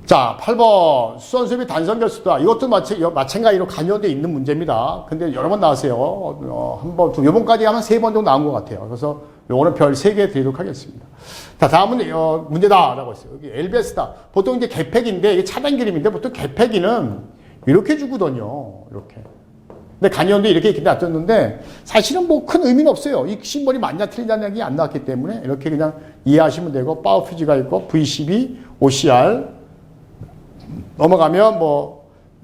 자, 8번 수선수비 단선 결수다. 이것도 마찬가지로 간연되어 있는 문제입니다. 근데 여러 번 나왔어요. 한 번, 요번까지 하면 3번 정도 나온 것 같아요. 그래서 요거는 별 3개 드리도록 하겠습니다. 자, 다음은 문제다라고 했어요. 여기 LBS다. 보통 이제 개폐기인데 이게 차단 그림인데 보통 개폐기는 이렇게 주거든요. 이렇게. 근데 간연도 이렇게 놔뒀는데 사실은 뭐 큰 의미는 없어요. 이 심벌이 맞냐 틀리냐는 얘기 안 나왔기 때문에 이렇게 그냥 이해하시면 되고 파워 퓨즈가 있고 V12, OCR 넘어가면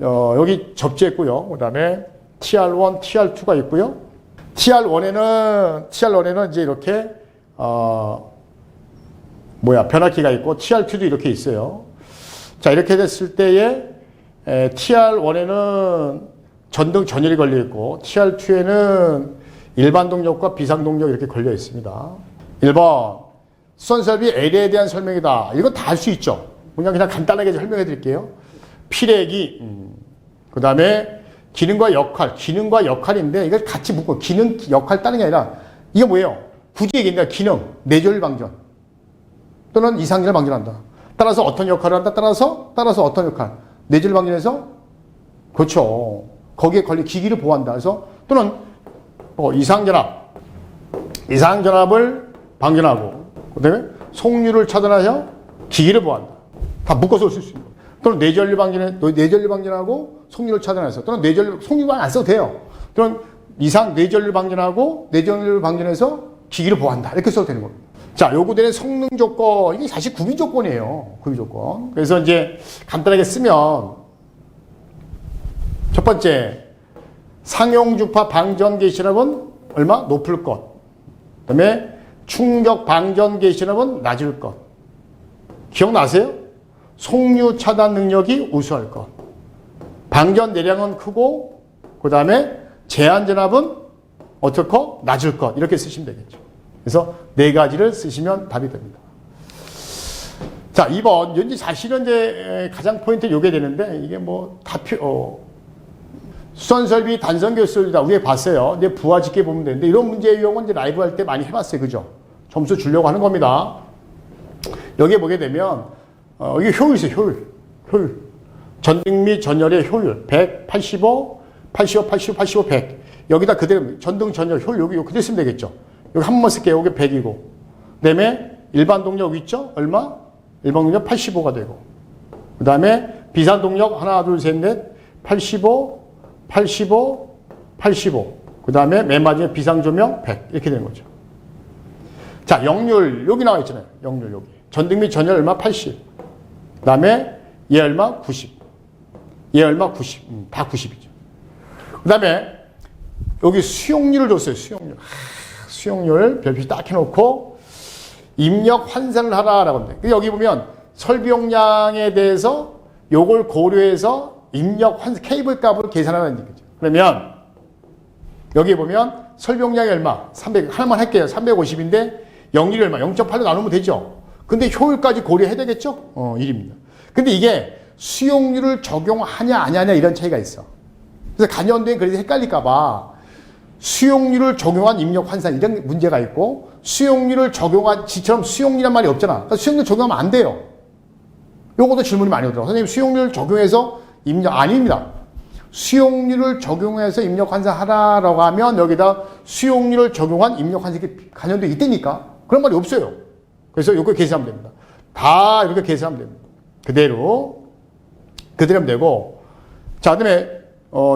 여기 접지했고요. 그다음에 TR1, TR2가 있고요. TR1에는 이제 이렇게 변압기가 있고 TR2도 이렇게 있어요. 자, 이렇게 됐을 때에 TR1에는 전등 전열이 걸려 있고 TR2에는 일반 동력과 비상 동력 이렇게 걸려 있습니다. 1번 수선설비 L에 대한 설명이다. 이건 다 할 수 있죠. 그냥 간단하게 설명해 드릴게요. 피레기, 그 다음에 기능과 역할인데 이걸 같이 묶고 기능, 역할 따는 게 아니라 이게 뭐예요? 굳이 얘기한다. 기능, 뇌절 방전 또는 이상전을 방전한다. 따라서 어떤 역할을 한다. 따라서 어떤 역할. 뇌절 방전에서 그렇죠. 거기에 걸린 기기를 보호한다. 그래서 또는 이상전압을 방전하고 그다음에 속류를 차단하여 기기를 보호한다. 다 묶어서 쓸 수 있는 거예요. 또는 뇌전류 방전하고 속류를 차단해서 또는 속류만 안 써도 돼요. 또는 뇌전류 방전하고 뇌전류 방전해서 기기를 보호한다. 이렇게 써도 되는 겁니다. 자, 요구되는 성능 조건, 이게 사실 구비 조건이에요. 구비 조건. 그래서 이제 간단하게 쓰면 첫 번째, 상용주파 방전 개시압은 얼마? 높을 것. 그 다음에 충격 방전 개시압은 낮을 것. 기억나세요? 속류 차단 능력이 우수할 것. 방전 내량은 크고, 그 다음에 제한 전압은 어떻고? 낮을 것. 이렇게 쓰시면 되겠죠. 그래서 네 가지를 쓰시면 답이 됩니다. 자, 2번. 이제 사실은 이제 가장 포인트 요게 되는데, 이게 뭐, 수선설비 단선교수다 위에 봤어요. 이제 부하 짓게 보면 되는데, 이런 문제 유형은 이제 라이브 할 때 많이 해봤어요. 그죠? 점수 주려고 하는 겁니다. 여기에 보게 되면, 이게 효율 있어요. 효율. 전등 및 전열의 효율. 100, 85, 100. 여기다 그대로, 전등 전열 효율, 여기 그대로 쓰면 되겠죠. 여기 한 번만 쓸게요. 여기 100이고. 그 다음에 일반 동력 여기 있죠? 얼마? 일반 동력 85가 되고. 그 다음에 비산 동력 하나, 둘, 셋, 넷, 85. 그 다음에 맨 마지막에 비상 조명 100. 이렇게 되는 거죠. 자, 역률. 여기 나와 있잖아요. 역률 여기. 전등 및 전열 얼마? 80. 그 다음에 얘 얼마? 90. 얘 얼마? 90. 다 90이죠. 그 다음에 여기 수용률을 줬어요. 수용률 별표 딱 해놓고 입력 환산을 하라라고 합니다. 여기 보면 설비 용량에 대해서 요걸 고려해서 입력 환산 케이블 값을 계산하는 얘기죠. 그러면 여기 보면 설비 용량이 얼마? 300 하나만 할게요. 350인데 역률이 얼마? 0.8로 나누면 되죠. 근데 효율까지 고려해야 되겠죠? 1입니다. 근데 이게 수용률을 적용하냐 안 하냐 이런 차이가 있어. 그래서 간연도에 그래서 헷갈릴까봐 수용률을 적용한 입력 환산 이런 문제가 있고 수용률을 적용한 지처럼 수용률이란 말이 없잖아. 그러니까 수용률 적용하면 안 돼요. 요것도 질문이 많이 오더라고요. 선생님 수용률 적용해서 입력 아닙니다. 수용률을 적용해서 입력 환산하라라고 하면 여기다 수용률을 적용한 입력 환산이 간연도에 있다니까. 그런 말이 없어요. 그래서 요거 계산하면 됩니다. 다 이렇게 계산하면 됩니다. 그대로 하면 되고. 자, 그다음에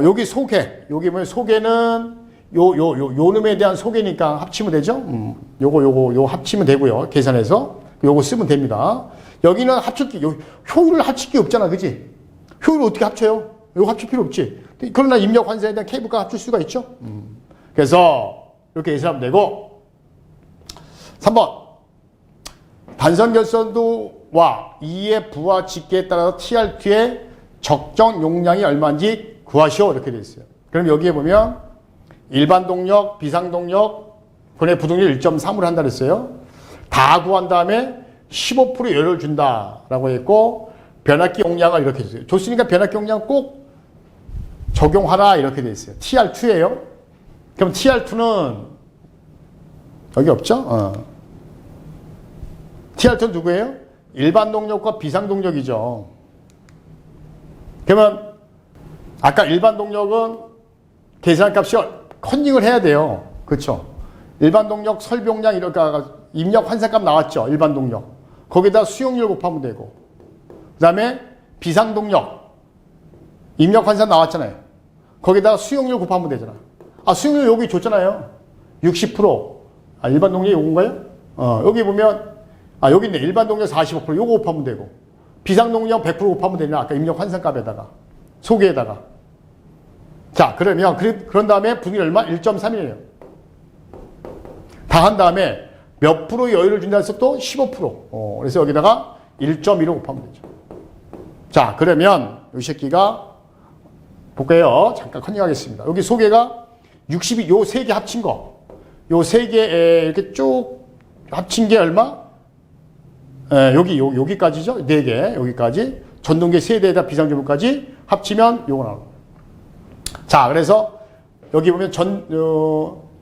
여기 소개. 여기 보면 소개는 요 놈에 대한 소개니까 합치면 되죠? 요거 합치면 되고요. 계산해서. 요거 쓰면 됩니다. 여기는 효율을 합칠 게 없잖아. 그지? 효율을 어떻게 합쳐요? 이거 합칠 필요 없지. 그러나 입력 환산에 대한 케이블값 합칠 수가 있죠. 그래서 이렇게 계산하면 되고 3번 단선 결선도와 2의 부하 집계에 따라서 TR2의 적정 용량이 얼마인지 구하시오. 이렇게 되어 있어요. 그럼 여기에 보면 일반 동력, 비상 동력, 분해 부동력 1.3으로 한다 그랬어요. 다 구한 다음에 15% 여유를 준다라고 했고 변압기 용량을 이렇게 줬어요. 줬으니까 변압기 용량 꼭 적용하라 이렇게 되어 있어요. TR2예요. 그럼 TR2는 여기 없죠? TR2는 누구예요? 일반 동력과 비상 동력이죠. 그러면 아까 일반 동력은 계산값이 컨닝을 해야 돼요. 그렇죠? 일반 동력 설비용량 이렇게 입력 환산값 나왔죠. 일반 동력. 거기다 수용률 곱하면 되고 그 다음에 비상 동력 입력 환산 나왔잖아요. 거기다가 수용률 곱하면 되잖아. 수용률 여기 줬잖아요. 60%. 일반 동력이 요건가요? 여기 보면 여기 있네. 일반 동력 45% 요거 곱하면 되고 비상 동력 100% 곱하면 되냐. 아까 입력 환산값에다가 소개에다가. 자, 그러면 그런 다음에 분율 얼마? 1.3이에요. 다 한 다음에 몇 프로 여유를 준다 해서 또 15%. 그래서 여기다가 1.1로 곱하면 되죠. 자, 그러면 이 새끼가 볼게요. 잠깐 컨닝하겠습니다. 여기 소개가 62, 요 세 개 합친 거. 요 세 개 이렇게 쭉 합친 게 얼마? 여기까지죠. 4개, 여기까지. 전동계 3대에다 비상주문까지 합치면 요거 나옵니다. 자, 그래서 여기 보면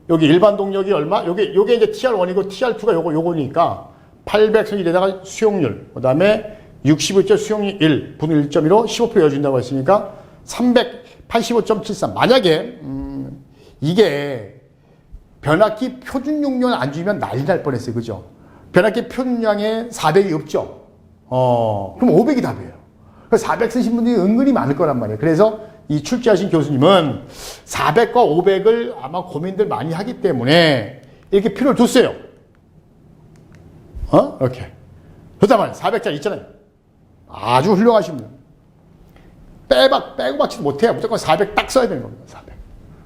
여기 일반 동력이 얼마? 요게 이제 TR1이고 TR2가 요거니까 800선이되다가 수용률, 그 다음에 65절 수용률 1, 분의 1.15, 15% 여준다고 했으니까 385.73. 만약에, 이게 변압기 표준 용량 안 주면 난리 날 뻔했어요. 그죠? 변압기 표준량에 400이 없죠? 그럼 500이 답이에요. 400 쓰신 분들이 은근히 많을 거란 말이에요. 그래서 이 출제하신 교수님은 400과 500을 아마 고민들 많이 하기 때문에 이렇게 표를 뒀어요. 이렇게. 그렇단 말이에요. 400짜리 있잖아요. 아주 훌륭하신 분. 빼고 받지도 못해요. 무조건 400 딱 써야 되는 겁니다.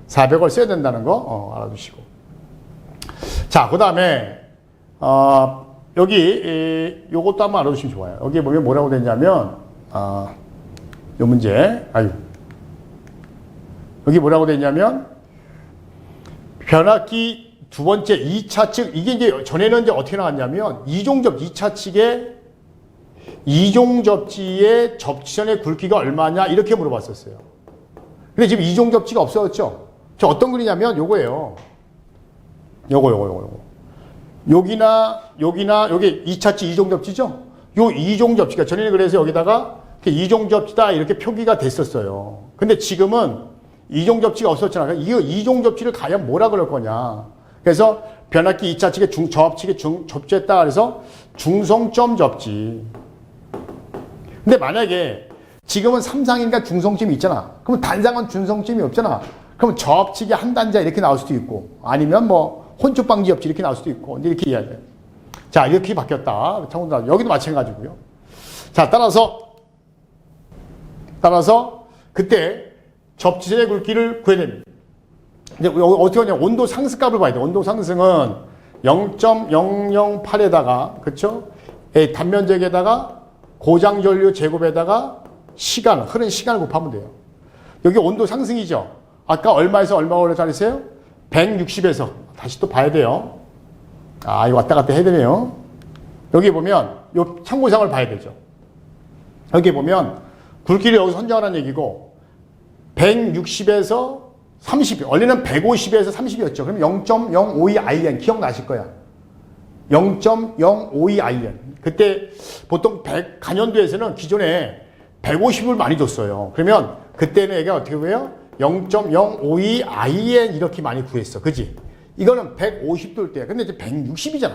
400을 써야 된다는 거, 알아두시고. 자, 그 다음에, 여기, 요것도 한번 알아두시면 좋아요. 여기 보면 뭐라고 되냐면, 요 문제, 여기 뭐라고 되냐면, 변압기 두 번째 2차 측, 이게 이제 전에는 이제 어떻게 나왔냐면, 2차 측에 이종 접지의 접지선의 굵기가 얼마냐, 이렇게 물어봤었어요. 근데 지금 이종 접지가 없어졌죠? 저 어떤 글이냐면, 요거예요. 요거. 여기나, 여기 2차치 이종 접지죠? 요 이종 접지가, 전에는 그래서 여기다가 이종 접지다, 이렇게 표기가 됐었어요. 근데 지금은 이종 접지가 없었잖아요. 이 이종 접지를 과연 뭐라 그럴 거냐. 그래서 변압기 2차 측에 저압측에 접지했다, 그래서 중성점 접지. 근데 만약에 지금은 3상인가 중성점이 있잖아. 그러면 단상은 중성점이 없잖아. 그럼 저압측이 한 단자 이렇게 나올 수도 있고, 아니면 뭐 혼촉방지 접지 이렇게 나올 수도 있고, 이렇게 이해해야 돼요. 자, 이렇게 바뀌었다. 여기도 마찬가지고요. 자, 따라서 그때 접지선의 굵기를 구해야 됩니다. 이제 어떻게 하냐, 온도 상승값을 봐야 돼. 온도 상승은 0.008에다가, 그쵸? 단면적에다가 고장전류 제곱에다가 흐른 시간을 곱하면 돼요. 여기 온도 상승이죠? 아까 얼마에서 얼마 올렸다 그랬어요? 160에서. 다시 또 봐야 돼요. 이거 왔다 갔다 해야 되네요. 여기 보면, 요 참고사항을 봐야 되죠. 여기 보면, 굵기를 여기서 선정하라는 얘기고, 160에서 30, 원래는 150에서 30이었죠. 그럼 0.052IN, 기억나실 거야. 0.052IN. 그때 보통 간연도에서는 기존에 150을 많이 줬어요. 그러면 그때는 얘가 어떻게 구해요? 0.052IN 이렇게 많이 구했어. 그지? 이거는 150 돌 때. 근데 이제 160이잖아.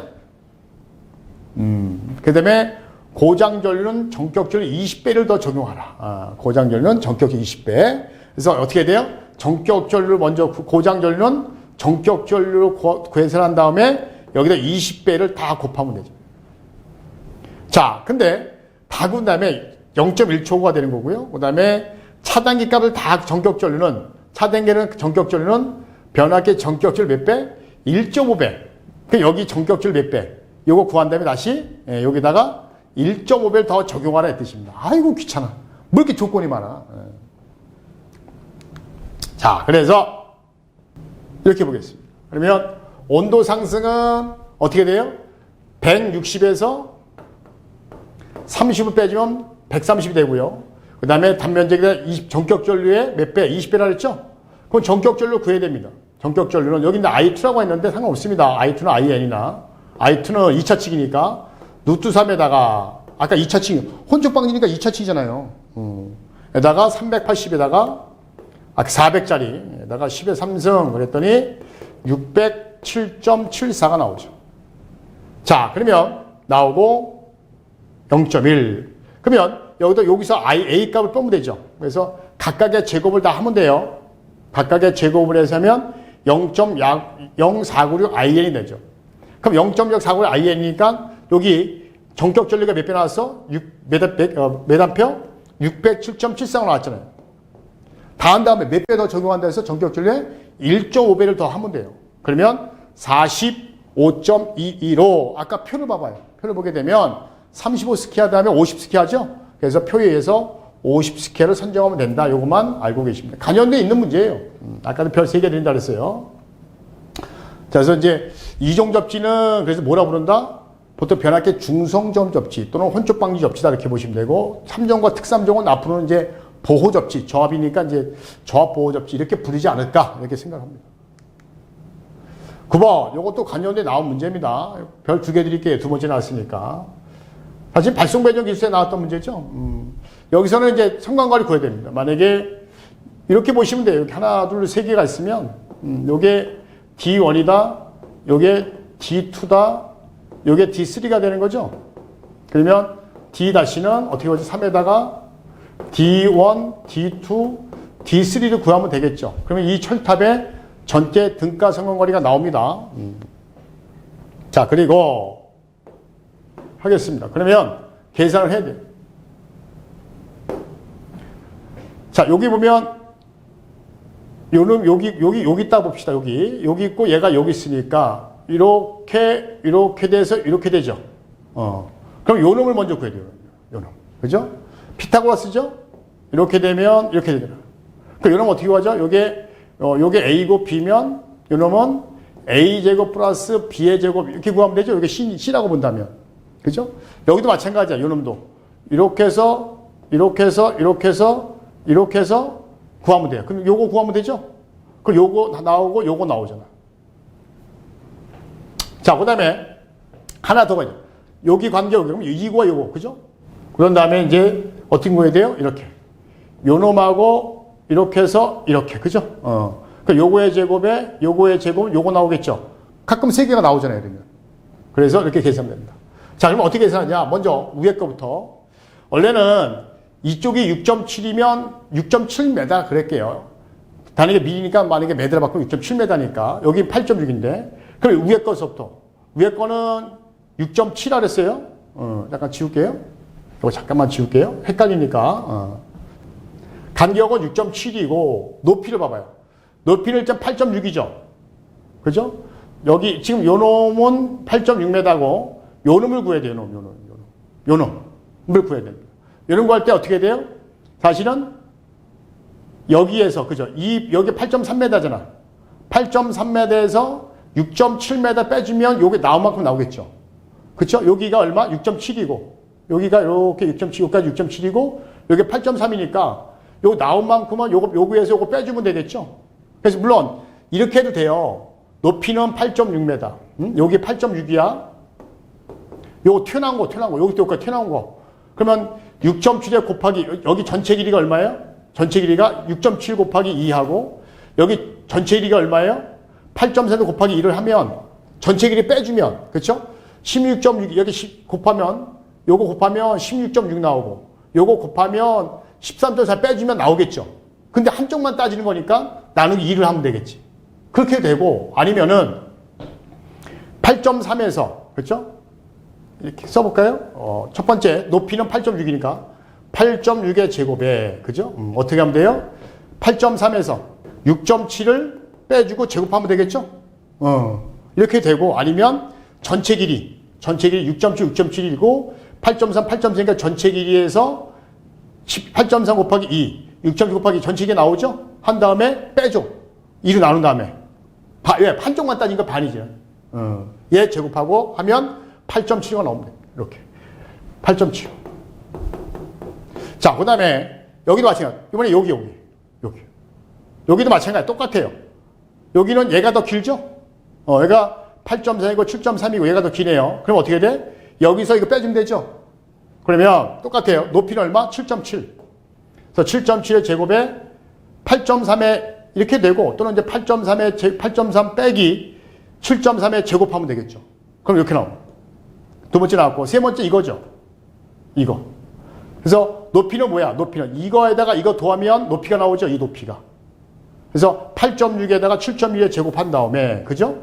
그 다음에 고장전류는 전격전류 20배를 더 적용하라. 고장전류는 전격전류 20배. 그래서 어떻게 돼요? 전격전류를 먼저, 고장전류는 전격전류를 계산한 다음에 여기다 20배를 다 곱하면 되죠. 자, 근데 다 군 다음에 0.1초가 되는 거고요. 그 다음에 차단기 값을 다 전격전류는 변압기 전격전류 몇 배? 1.5배. 그 여기 전격전류 몇 배? 요거 구한 다음에 다시 여기다가 1.5배를 더 적용하라 이 뜻입니다. 아이고 귀찮아. 뭐 이렇게 조건이 많아. 자, 그래서 이렇게 보겠습니다. 그러면 온도 상승은 어떻게 돼요? 160에서 30을 빼주면 130이 되고요. 그 다음에 단면적에다 전격전류의 몇 배? 20배라 그랬죠? 그럼 전격전류 구해야 됩니다. 전격전류는 여기 있는 I2라고 했는데 상관없습니다. I2는 IN이나 I2는 2차 측이니까 루트 3에다가 아까 2차 측 혼촉방지니까 2차 측이잖아요. 에다가 380에다가 400짜리에다가 10의 3승 그랬더니 607.74가 나오죠. 자, 그러면 나오고 0.1. 그러면 여기서 A 값을 빼면 되죠. 그래서 각각의 제곱을 다 하면 돼요. 각각의 제곱을 해서 하면 0.0496IN이 되죠. 그럼 0.0496IN이니까 여기 전격전류가 몇 배 나왔어? 메단표? 607.74가 나왔잖아요. 다 한 다음에 몇 배 더 적용한다 해서 전격전류에 1.5배를 더 하면 돼요. 그러면 45.22로 아까 표를 봐봐요. 표를 보게 되면 35스퀘어 한 다음에 50스퀘어 하죠? 그래서 표에 의해서 50스퀘어를 선정하면 된다. 요것만 알고 계십니다. 간연대에 있는 문제예요. 아까도 별 3개 드린다 그랬어요. 자, 그래서 이제 이종 접지는 그래서 뭐라 부른다? 보통 변압계 중성점 접지 또는 혼촉방지 접지다 이렇게 보시면 되고 3종과 특3종은 앞으로는 이제 보호 접지, 저압이니까 이제 저압 보호 접지 이렇게 부르지 않을까 이렇게 생각합니다. 9번, 요것도 관련돼 나온 문제입니다. 별 2개 드릴게요. 두 번째 나왔으니까. 사실 발송 배정 기술에 나왔던 문제죠. 여기서는 이제 성광거리 구해야 됩니다. 만약에 이렇게 보시면 돼요. 이렇게 하나, 둘, 세 개가 있으면 요게 D1이다, 요게 D2다, 요게 D3가 되는 거죠. 그러면 D-는 어떻게 보지? 3에다가 D1, D2, D3를 구하면 되겠죠. 그러면 이 철탑에 전체 등가 성광거리가 나옵니다. 자, 그리고 하겠습니다. 그러면 계산을 해야 돼요. 자, 여기 보면 요놈 여기 있다 봅시다. 여기 있고 얘가 여기 있으니까 이렇게 돼서 이렇게 되죠. 그럼 요 놈을 먼저 구해야 돼요. 요 놈. 그죠? 피타고라스죠? 이렇게 되면 이렇게 되잖아요. 그럼 요 놈 어떻게 구하죠? 요게 A고 B면 요 놈은 A제곱 플러스 B의 제곱 이렇게 구하면 되죠? 요게 C라고 본다면. 그죠? 여기도 마찬가지야. 요 놈도. 이렇게 해서 구하면 돼요. 그럼 요거 구하면 되죠? 그럼 요거 나오고 요거 나오잖아. 자, 그 다음에 하나 더 가죠. 여기 관계 그러면 이거와 요거. 그죠? 그런 다음에 이제 어떻게 구해야 돼요? 이렇게. 요 놈하고 이렇게 해서 이렇게. 그죠? 그 요거의 제곱에 요거 나오겠죠? 가끔 세 개가 나오잖아요. 그러면. 그래서 이렇게 계산됩니다. 자, 그럼 어떻게 계산하냐? 먼저 위에 거부터. 원래는 이쪽이 6.7이면 6.7m 그랬게요. 단위가 미리니까 만약에 메드라 바꾸면 6.7m니까 여기 8.6인데 그럼 위에 거서부터 위에 거는 6.7 그랬어요. 잠깐 지울게요. 이거 잠깐만 지울게요. 헷갈리니까. 간격은 6.7이고 높이를 봐봐요. 높이는 일단 8.6이죠. 그죠? 여기 지금 요 놈은 8.6m고 요 놈을 구해야 돼요. 요 놈을 구해야 됩니다. 이런 거 할 때 어떻게 돼요? 사실은 여기에서 그죠? 여기 8.3m잖아. 8.3m에서 6.7m 빼주면 요게 나온 만큼 나오겠죠. 그쵸? 여기가 얼마? 6.7이고 여기가 이렇게 6.7, 여기까지 6.7이고 여기 8.3이니까 요거 나온 만큼은 요거에서 요거 빼주면 되겠죠. 그래서 물론 이렇게 해도 돼요. 높이는 8.6m. 여기 8.6이야. 요거 튀어나온 거. 여기 또 여기까지 튀어나온 거. 그러면 6.7에 곱하기 여기 전체 길이가 얼마예요? 전체 길이가 6.7 곱하기 2하고 여기 전체 길이가 얼마예요? 8.3 곱하기 2를 하면 전체 길이 빼주면 그렇죠? 16.6 여기 곱하면 요거 곱하면 16.6 나오고 요거 곱하면 13.4 빼주면 나오겠죠. 근데 한쪽만 따지는 거니까 나누기 2를 하면 되겠지. 그렇게 되고 아니면은 8.3에서 그렇죠? 이렇게 써볼까요? 첫 번째 높이는 8.6이니까 8.6의 제곱에 그죠? 어떻게 하면 돼요? 8.3에서 6.7을 빼주고 제곱하면 되겠죠? 이렇게 되고 아니면 전체 길이 6.7, 6.7이고 8.3, 8.3니까 전체 길이에서 8.3 곱하기 2, 6.7 곱하기 전체 길이 나오죠? 한 다음에 빼줘. 2로 나눈 다음에 왜? 한쪽만 따지니까 반이죠. 얘 제곱하고 하면 8.75가 나옵니다. 이렇게. 8.75. 자, 그 다음에, 여기도 마찬가지. 이번에 여기. 여기도 마찬가지. 똑같아요. 여기는 얘가 더 길죠? 얘가 8.4이고 7.3이고 얘가 더 기네요. 그럼 어떻게 돼? 여기서 이거 빼주면 되죠? 그러면 똑같아요. 높이는 얼마? 7.7. 그래서 7.7의 제곱에 8.3에 이렇게 되고 또는 이제 8.3 빼기 7.3에 제곱하면 되겠죠. 그럼 이렇게 나옵니다. 두 번째 나왔고 세 번째 이거죠. 이거. 그래서 높이는 뭐야? 높이는 이거에다가 이거 더하면 높이가 나오죠. 이 높이가. 그래서 8.6에다가 7.1에 제곱한 다음에 그죠?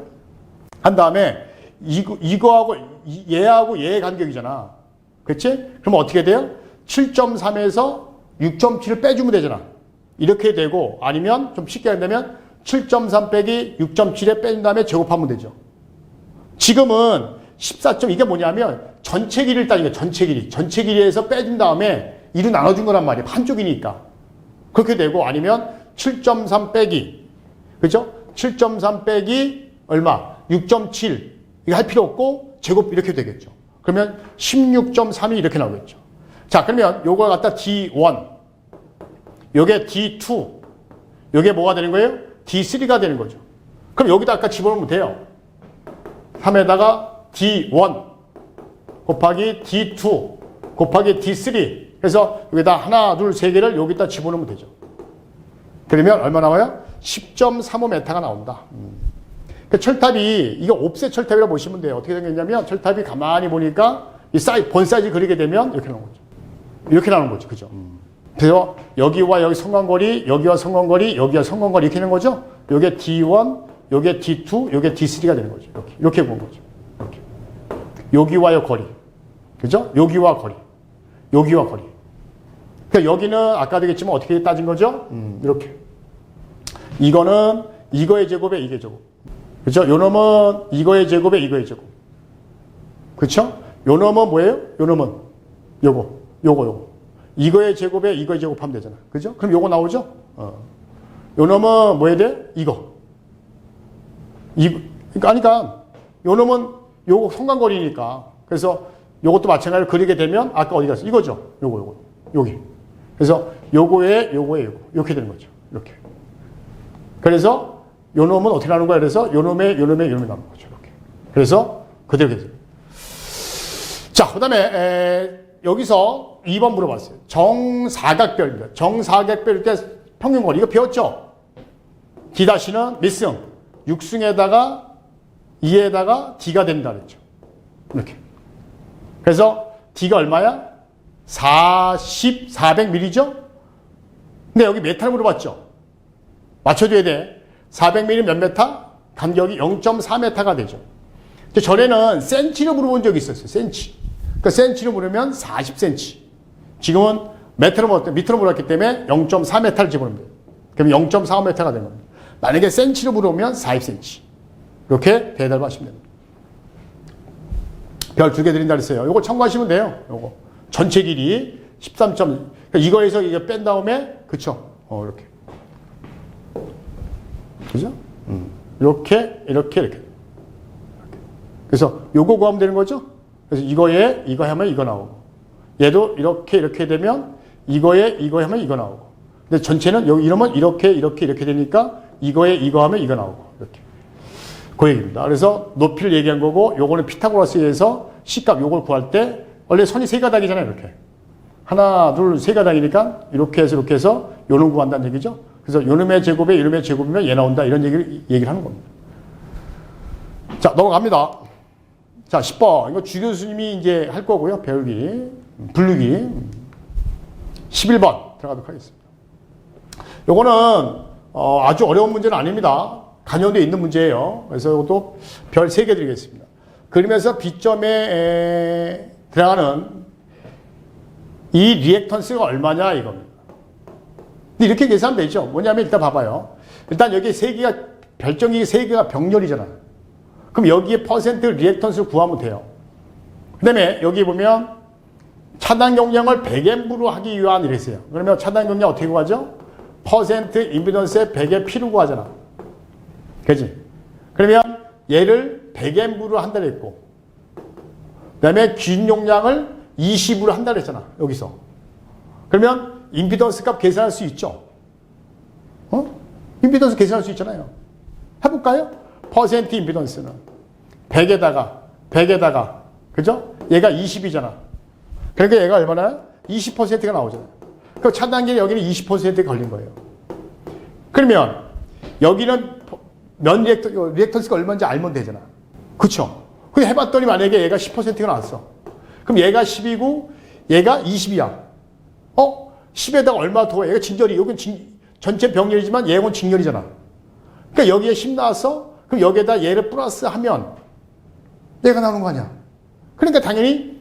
한 다음에 이거하고 얘하고 얘의 간격이잖아. 그렇지? 그럼 어떻게 돼요? 7.3에서 6.7을 빼주면 되잖아. 이렇게 되고 아니면 좀 쉽게 한다면 7.3 빼기 6.7에 뺀 다음에 제곱하면 되죠. 지금은 14점 이게 뭐냐면 전체 길이를 따지니까 전체 길이에서 빼준 다음에 2로 나눠준 거란 말이에요. 한쪽이니까. 그렇게 되고 아니면 7.3 빼기 그죠? 7.3 빼기 얼마? 6.7 이거 할 필요 없고 제곱 이렇게 되겠죠. 그러면 16.3이 이렇게 나오겠죠. 자, 그러면 요걸 갖다 D1, 요게 D2, 요게 뭐가 되는 거예요? D3가 되는 거죠. 그럼 여기다 아까 집어넣으면 돼요. 3에다가 D1 곱하기 D2 곱하기 D3. 그래서 여기다 하나, 둘, 세 개를 여기다 집어넣으면 되죠. 그러면 얼마 나와요? 10.35m가 나온다. 그 철탑이, 이거 옵셋 철탑이라고 보시면 돼요. 어떻게 생겼냐면, 철탑이 가만히 보니까 이 본 사이즈 그리게 되면 이렇게 나오는 거죠. 이렇게 나오는 거죠. 그죠? 그래서 여기와 여기 성광거리, 여기와 성광거리, 여기와 성광거리 이렇게 되는 거죠. 요게 D1, 요게 D2, 요게 D3가 되는 거죠. 이렇게 본 거죠. 이렇게. 여기와의 거리. 그죠? 여기와 거리. 여기와 거리. 그러니까 여기는 아까도 얘기했지만 어떻게 따진 거죠? 이렇게. 이거는 이거의 제곱에 이게 제곱. 그죠? 요 놈은 이거의 제곱에 이거의 제곱. 그쵸? 요 놈은 뭐예요? 요 놈은 요거. 이거의 제곱에 이거의 제곱하면 되잖아. 그죠? 그럼 요거 나오죠? 요 놈은 뭐 해야 돼? 이거. 그러니까 요 놈은 요거 성간거리니까. 그래서 요것도 마찬가지로 그리게 되면 아까 어디 갔어? 이거죠? 요거. 여기. 그래서 요거. 이렇게 되는 거죠. 이렇게. 그래서 요 놈은 어떻게 나오는 거야? 그래서 요 놈에 나오는 거죠. 이렇게. 그래서 그대로 돼요. 자, 그 다음에 여기서 2번 물어봤어요. 정사각별입니다. 정사각별 때 평균거리. 이거 배웠죠? D-는 몇 승? 6승에다가 2에다가 D가 된다 그랬죠. 이렇게. 그래서 D가 얼마야? 400mm죠? 근데 여기 메타를 물어봤죠? 맞춰줘야 돼. 400mm 몇 메타? 간격이 0.4m가 되죠. 전에는 센치로 물어본 적이 있었어요. 센치. 그러니까 센치로 물으면 40cm. 지금은 밑으로 물었기 때문에 0.4m를 집어넣으면 돼요. 그럼 0.45m가 되는 겁니다. 만약에 센치로 물으면 40cm. 이렇게 대답을 하시면 됩니다. 별 2개 드린다 그랬어요. 이거 참고하시면 돼요. 이거. 전체 길이 13. 그러니까 이거에서 이거 뺀 다음에, 그쵸? 이렇게. 그죠? 이렇게. 그래서 요거 구하면 되는 거죠? 그래서 이거 하면 이거 나오고. 얘도 이렇게 되면 이거 하면 이거 나오고. 근데 전체는 여기 이러면 이렇게 되니까 이거 하면 이거 나오고. 이렇게. 그 얘기입니다. 그래서 높이를 얘기한 거고, 요거는 피타고라스에서 C값 요걸 구할 때, 원래 선이 세 가닥이잖아요, 이렇게. 하나, 둘, 세 가닥이니까, 이렇게 해서 요놈 구한다는 얘기죠. 그래서 요놈의 제곱에 요놈의 제곱이면 얘 나온다. 이런 얘기를 하는 겁니다. 자, 넘어갑니다. 자, 10번. 이거 주 교수님이 이제 할 거고요. 부르기. 11번 들어가도록 하겠습니다. 요거는, 아주 어려운 문제는 아닙니다. 간여도에 있는 문제예요. 그래서 이것도 별 3개 드리겠습니다. 그러면서 B점에 들어가는 이 리액턴스가 얼마냐 이겁니다. 근데 이렇게 계산하면 되죠. 뭐냐면 일단 봐봐요. 일단 여기 3개가 별정이 3개가 병렬이잖아요. 그럼 여기에 퍼센트 리액턴스를 구하면 돼요. 그 다음에 여기 보면 차단 용량을 100M으로 하기 위한 이랬어요. 그러면 차단 용량 어떻게 구하죠? 퍼센트 임피던스에 100의 P로 구하잖아. 그지? 그러면 얘를 100M으로 한다 그랬고, 그 다음에 균 용량을 20으로 한다 그랬잖아. 여기서. 그러면 임피던스 값 계산할 수 있죠? 임피던스 계산할 수 있잖아요. 해볼까요? 퍼센트 임피던스는 100에다가, 그죠? 얘가 20이잖아. 그러니까 얘가 얼마나? 20%가 나오잖아요. 그 차단기는 여기는 20%가 걸린 거예요. 그러면 여기는 리액턴스가 얼마인지 알면 되잖아. 그쵸? 그래 해봤더니 만약에 얘가 10%가 나왔어. 그럼 얘가 10이고 얘가 20이야. 10에다가 얼마 더? 얘가 진열이. 여긴 전체 병렬이지만 얘는 직렬이잖아. 그러니까 여기에 10 나왔어? 그럼 여기에다 얘를 플러스 하면 얘가 나오는 거 아니야. 그러니까 당연히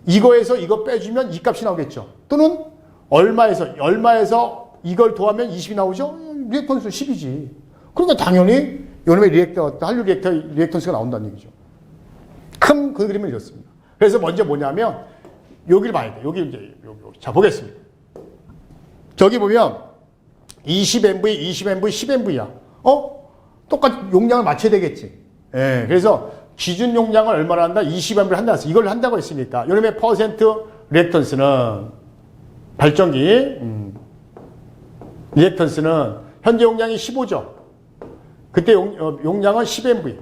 이거에서 이거 빼주면 이 값이 나오겠죠. 또는 얼마에서 이걸 더하면 20이 나오죠? 리액턴스 10이지. 그러니까 당연히 요놈의 한류 리액턴스가 나온다는 얘기죠. 큰 그 그림을 이렇습니다. 그래서 먼저 뭐냐면 여기를 봐야 돼. 여기. 자, 보겠습니다. 저기 보면 20MV, 10MV야. 똑같이 용량을 맞춰야 되겠지. 예. 그래서 기준 용량을 얼마나 한다? 20A를 한다. 이걸 한다고 했으니까. 요놈의 퍼센트 리액턴스는 발전기 리액턴스는 현재 용량이 15죠. 그때 용량은 10MV.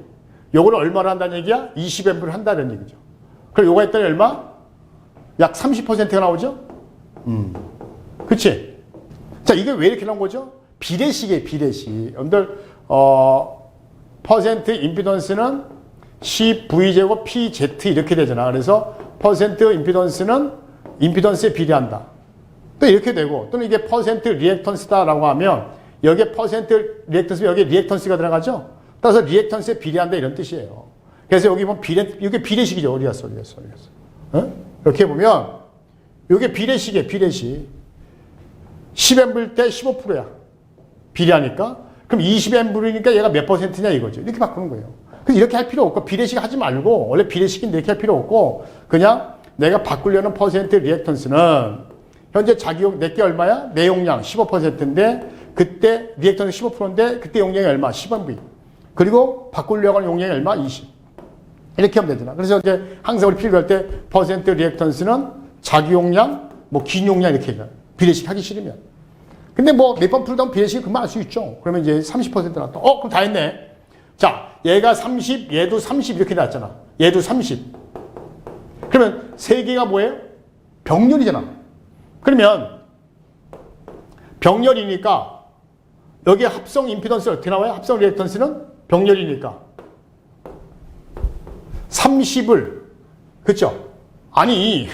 요거를 얼마나 한다는 얘기야? 20A를 한다는 얘기죠. 그럼 요거 했더니 얼마? 약 30%가 나오죠? 그치? 자, 이게 왜 이렇게 나온 거죠? 비례식이에요, 비례식. 여러분들, 퍼센트 임피던스는 CV제곱 PZ 이렇게 되잖아. 그래서 퍼센트 임피던스는 임피던스에 비례한다. 또 이렇게 되고, 또는 이게 퍼센트 리액턴스다라고 하면, 여기에 퍼센트 리액턴스, 여기에 리액턴스가 들어가죠? 따라서 리액턴스에 비례한다 이런 뜻이에요. 그래서 여기 보면 이게 비례식이죠. 어디 갔어? 어? 이렇게 보면, 이게 비례식이에요, 비례식. 10M일 때 15%야. 비례하니까. 그럼 20M이니까 얘가 몇 퍼센트냐 이거죠. 이렇게 바꾸는 거예요. 그래서 이렇게 할 필요 없고, 비례식 하지 말고, 원래 비례식인데 이렇게 할 필요 없고, 그냥 내가 바꾸려는 퍼센트 리액턴스는 현재 자기용, 내게 얼마야? 내 용량 15%인데, 그때 리액턴스 15%인데, 그때 용량이 얼마? 10MV. 그리고 바꾸려고 하는 용량이 얼마? 20. 이렇게 하면 되잖아. 그래서 이제 항상 우리 필요할 때 퍼센트 리액턴스는 자기 용량, 뭐 긴 용량 이렇게 해요. 비례식 하기 싫으면. 근데 뭐 몇 번 풀다 보면 비례식 금방 알 수 있죠. 그러면 이제 30% 나왔다. 그럼 다 했네. 자, 얘가 30, 얘도 30 이렇게 나왔잖아. 얘도 30. 그러면 세 개가 뭐예요? 병렬이잖아. 그러면 병렬이니까 여기 합성 임피던스 어떻게 나와요? 합성 리액턴스는 병렬이니까 30을 그쵸? 아니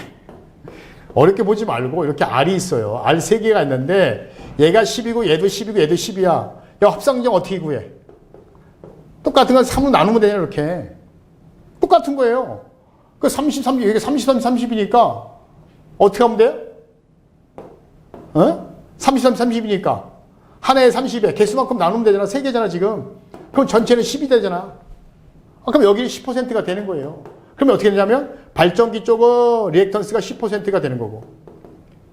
어렵게 보지 말고 이렇게 R이 있어요. R 3개가 있는데 얘가 10이고 얘도 10이고 얘도 10이야. 야, 합성정 어떻게 구해? 똑같은 건 3으로 나누면 되냐 이렇게. 똑같은 거예요. 그 30, 30, 이게 33, 30이니까 어떻게 하면 돼요? 33, 30이니까 하나에 30에 개수만큼 나누면 되잖아. 3개잖아 지금. 그럼 전체는 10이 되잖아. 그럼 여기는 10%가 되는 거예요. 그러면 어떻게 되냐면 발전기 쪽은 리액턴스가 10%가 되는 거고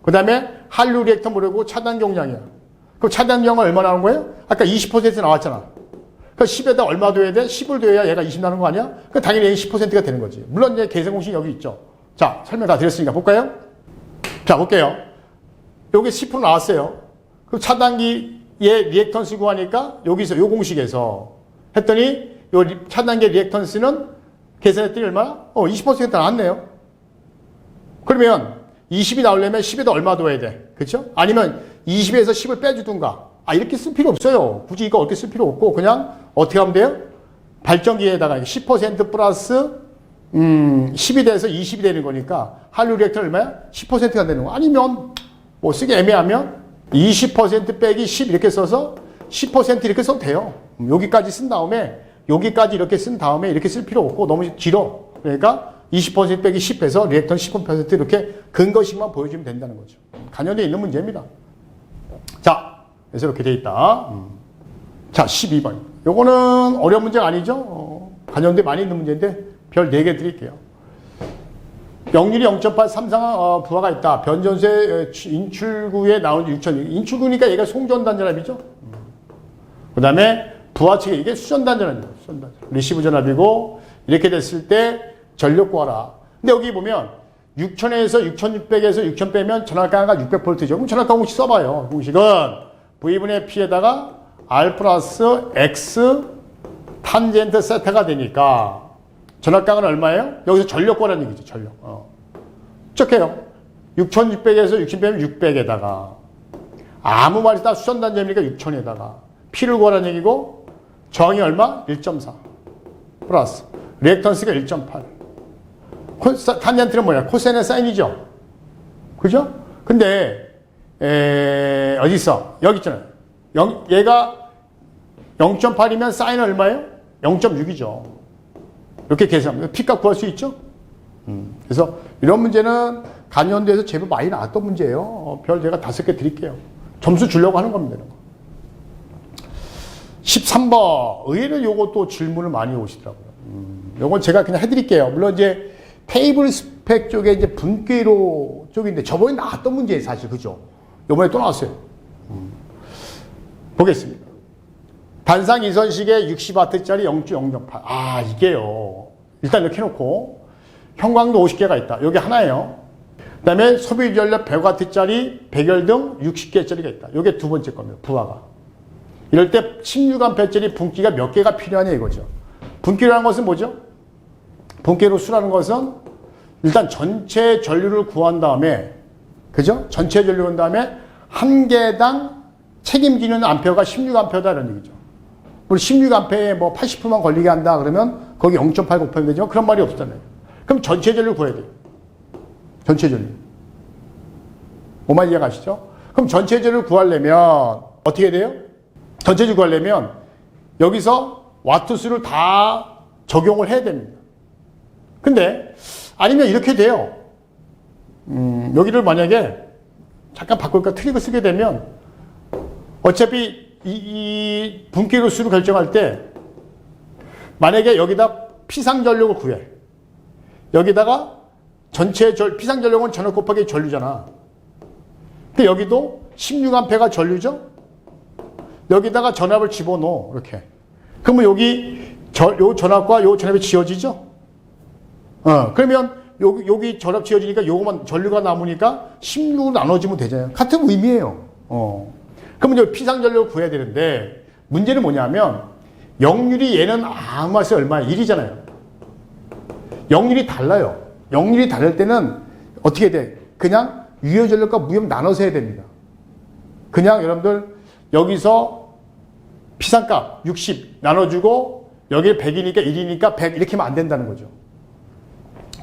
그 다음에 한류 리액턴 모르고 차단 용량이야. 그럼 차단 용량은 얼마 나오는 거예요? 아까 20% 나왔잖아. 그러니까 10에다 얼마 둬야 돼? 10을 둬야 얘가 20 나오는 거 아니야? 그럼 당연히 얘가 10%가 되는 거지. 물론 이제 계산 공식이 여기 있죠. 자, 설명 다 드렸으니까 볼까요? 자, 볼게요. 여기 10% 나왔어요. 그럼 차단기의 리액턴스 구하니까 여기서 요 공식에서 했더니 요 차단기 리액턴스는 계산했더니 얼마나? 20% 나왔네요. 그러면 20이 나오려면 10에다 얼마 둬야 돼? 그렇죠? 아니면 20에서 10을 빼주든가. 이렇게 쓸 필요 없어요. 굳이 이거 어떻게 쓸 필요 없고 그냥 어떻게 하면 돼요? 발전기에다가 10% 플러스 10이 돼서 20이 되는 거니까 한류 리액터 얼마야? 10%가 되는 거. 아니면 뭐 쓰기 애매하면 20% 빼기 10 이렇게 써서 10% 이렇게 써도 돼요. 여기까지 쓴 다음에 여기까지 이렇게 쓴 다음에 이렇게 쓸 필요 없고 너무 길어. 그러니까 20% 빼기 10 해서 리액턴 10% 이렇게 근거식만 보여주면 된다는 거죠. 간연되어 있는 문제입니다. 자, 그래서 이렇게 돼 있다. 자, 12번. 요거는 어려운 문제가 아니죠. 간연돼 많이 있는 문제인데 별 4개 드릴게요. 역률이 0.8 삼상 부하가 있다. 변전소의 인출구에 나오는 6,000. 인출구니까 얘가 송전단전압이죠. 그 다음에 부하 측에 이게 수전단전압이에요. 수전단전압. 리시브 전압이고 이렇게 됐을 때 전력 구하라. 근데 여기 보면 6,000에서 6,600에서 6,000 빼면 전압가가 600V죠. 그럼 전압가 공식 써봐요. 공식은 V분의 P에다가 R 플러스 X 탄젠트 세타가 되니까 전압가는 얼마예요? 여기서 전력 구하라는 얘기죠. 전력. 적해요. 6,600에서 6,000 빼면 600에다가 아무 말이 다 수전단전이니까 6,000에다가 P를 구하라는 얘기고 저항이 얼마? 1.4 플러스 리액턴스가 1.8 탄젠트는 뭐야? 코사인의 사인이죠. 그죠? 근데 어디 있어? 여기 있잖아요. 얘가 0.8이면 사인은 얼마예요? 0.6이죠. 이렇게 계산하면 P값 구할 수 있죠? 그래서 이런 문제는 간연대에서 제법 많이 나왔던 문제예요. 별 제가 5개 드릴게요. 점수 주려고 하는 겁니다. 13번. 의외로 요것도 질문을 많이 오시더라고요. 요건 제가 그냥 해드릴게요. 물론 이제 테이블 스펙 쪽에 이제 분기로 쪽인데 저번에 나왔던 문제예요, 사실. 그죠? 요번에 또 나왔어요. 보겠습니다. 단상 이선식에 60W짜리 0.008. 이게요. 일단 이렇게 해놓고 형광등 50개가 있다. 여기 하나예요. 그 다음에 소비전력 100W짜리 백열등 60개짜리가 있다. 이게 두 번째 겁니다. 부하가. 이럴 때 16A짜리 분기가 몇 개가 필요하냐 이거죠. 분기라는 것은 뭐죠? 분기로 수라는 것은 일단 전체 전류를 구한 다음에, 그죠? 전체 전류를 구한 다음에 한 개당 책임지는 암페어가 16A다 이런 얘기죠. 우리 16A에 뭐 80%만 걸리게 한다 그러면 거기 0.8 곱하면 되지만 그런 말이 없잖아요. 그럼 전체 전류를 구해야 돼요. 전체 전류. 뭐만 이해가시죠? 그럼 전체 전류를 구하려면 어떻게 돼요? 전체 전류 구하려면 여기서 와트 수를 다 적용을 해야 됩니다. 근데 아니면 이렇게 돼요. 여기를 만약에 잠깐 바꿀까 트릭을 쓰게 되면 어차피 이 분기로 수를 결정할 때 만약에 여기다 피상전력을 구해. 여기다가 전체 피상전력은 전압 곱하기 전류잖아. 근데 여기도 16A가 전류죠? 여기다가 전압을 집어넣어. 이렇게. 그러면 여기 요 전압과 요 전압이 지워지죠? 그러면 여기 전압 지워지니까 요거만 전류가 남으니까 16으로 나눠지면 되잖아요. 같은 의미예요. 그러면 이제 피상전력을 구해야 되는데 문제는 뭐냐면 역률이 얘는 아무 맛이 얼마야? 1이잖아요. 역률이 달라요. 역률이 다를 때는 어떻게 돼? 그냥 유효전력과 무효 나눠서 해야 됩니다. 그냥 여러분들 여기서 피상값 60 나눠주고 여기에 100이니까 1이니까 100 이렇게 하면 안 된다는 거죠.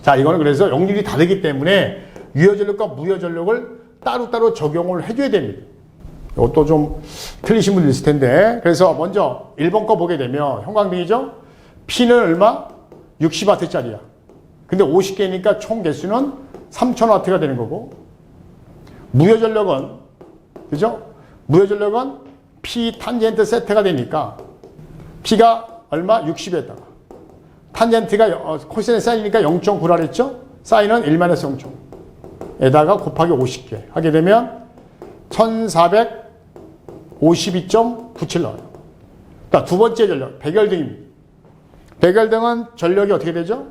자, 이거는 그래서 역률이 다르기 때문에 유효전력과 무효전력을 따로따로 적용을 해줘야 됩니다. 이것도 좀 틀리신 분들 있을 텐데. 그래서 먼저 1번 거 보게 되면 형광등이죠? P는 얼마? 60W짜리야. 근데 50개니까 총 개수는 3000W가 되는 거고, 무효전력은, 그죠? 무효전력은 P 탄젠트 세트가 되니까 P가 얼마? 60에다가 탄젠트가 코사인 사인이니까 0.9라 그랬죠? 사인은 1-0.에다가 곱하기 50개 하게 되면 1452.97 나와요. 자, 두 번째 전력, 백열등입니다. 백열등은 전력이 어떻게 되죠?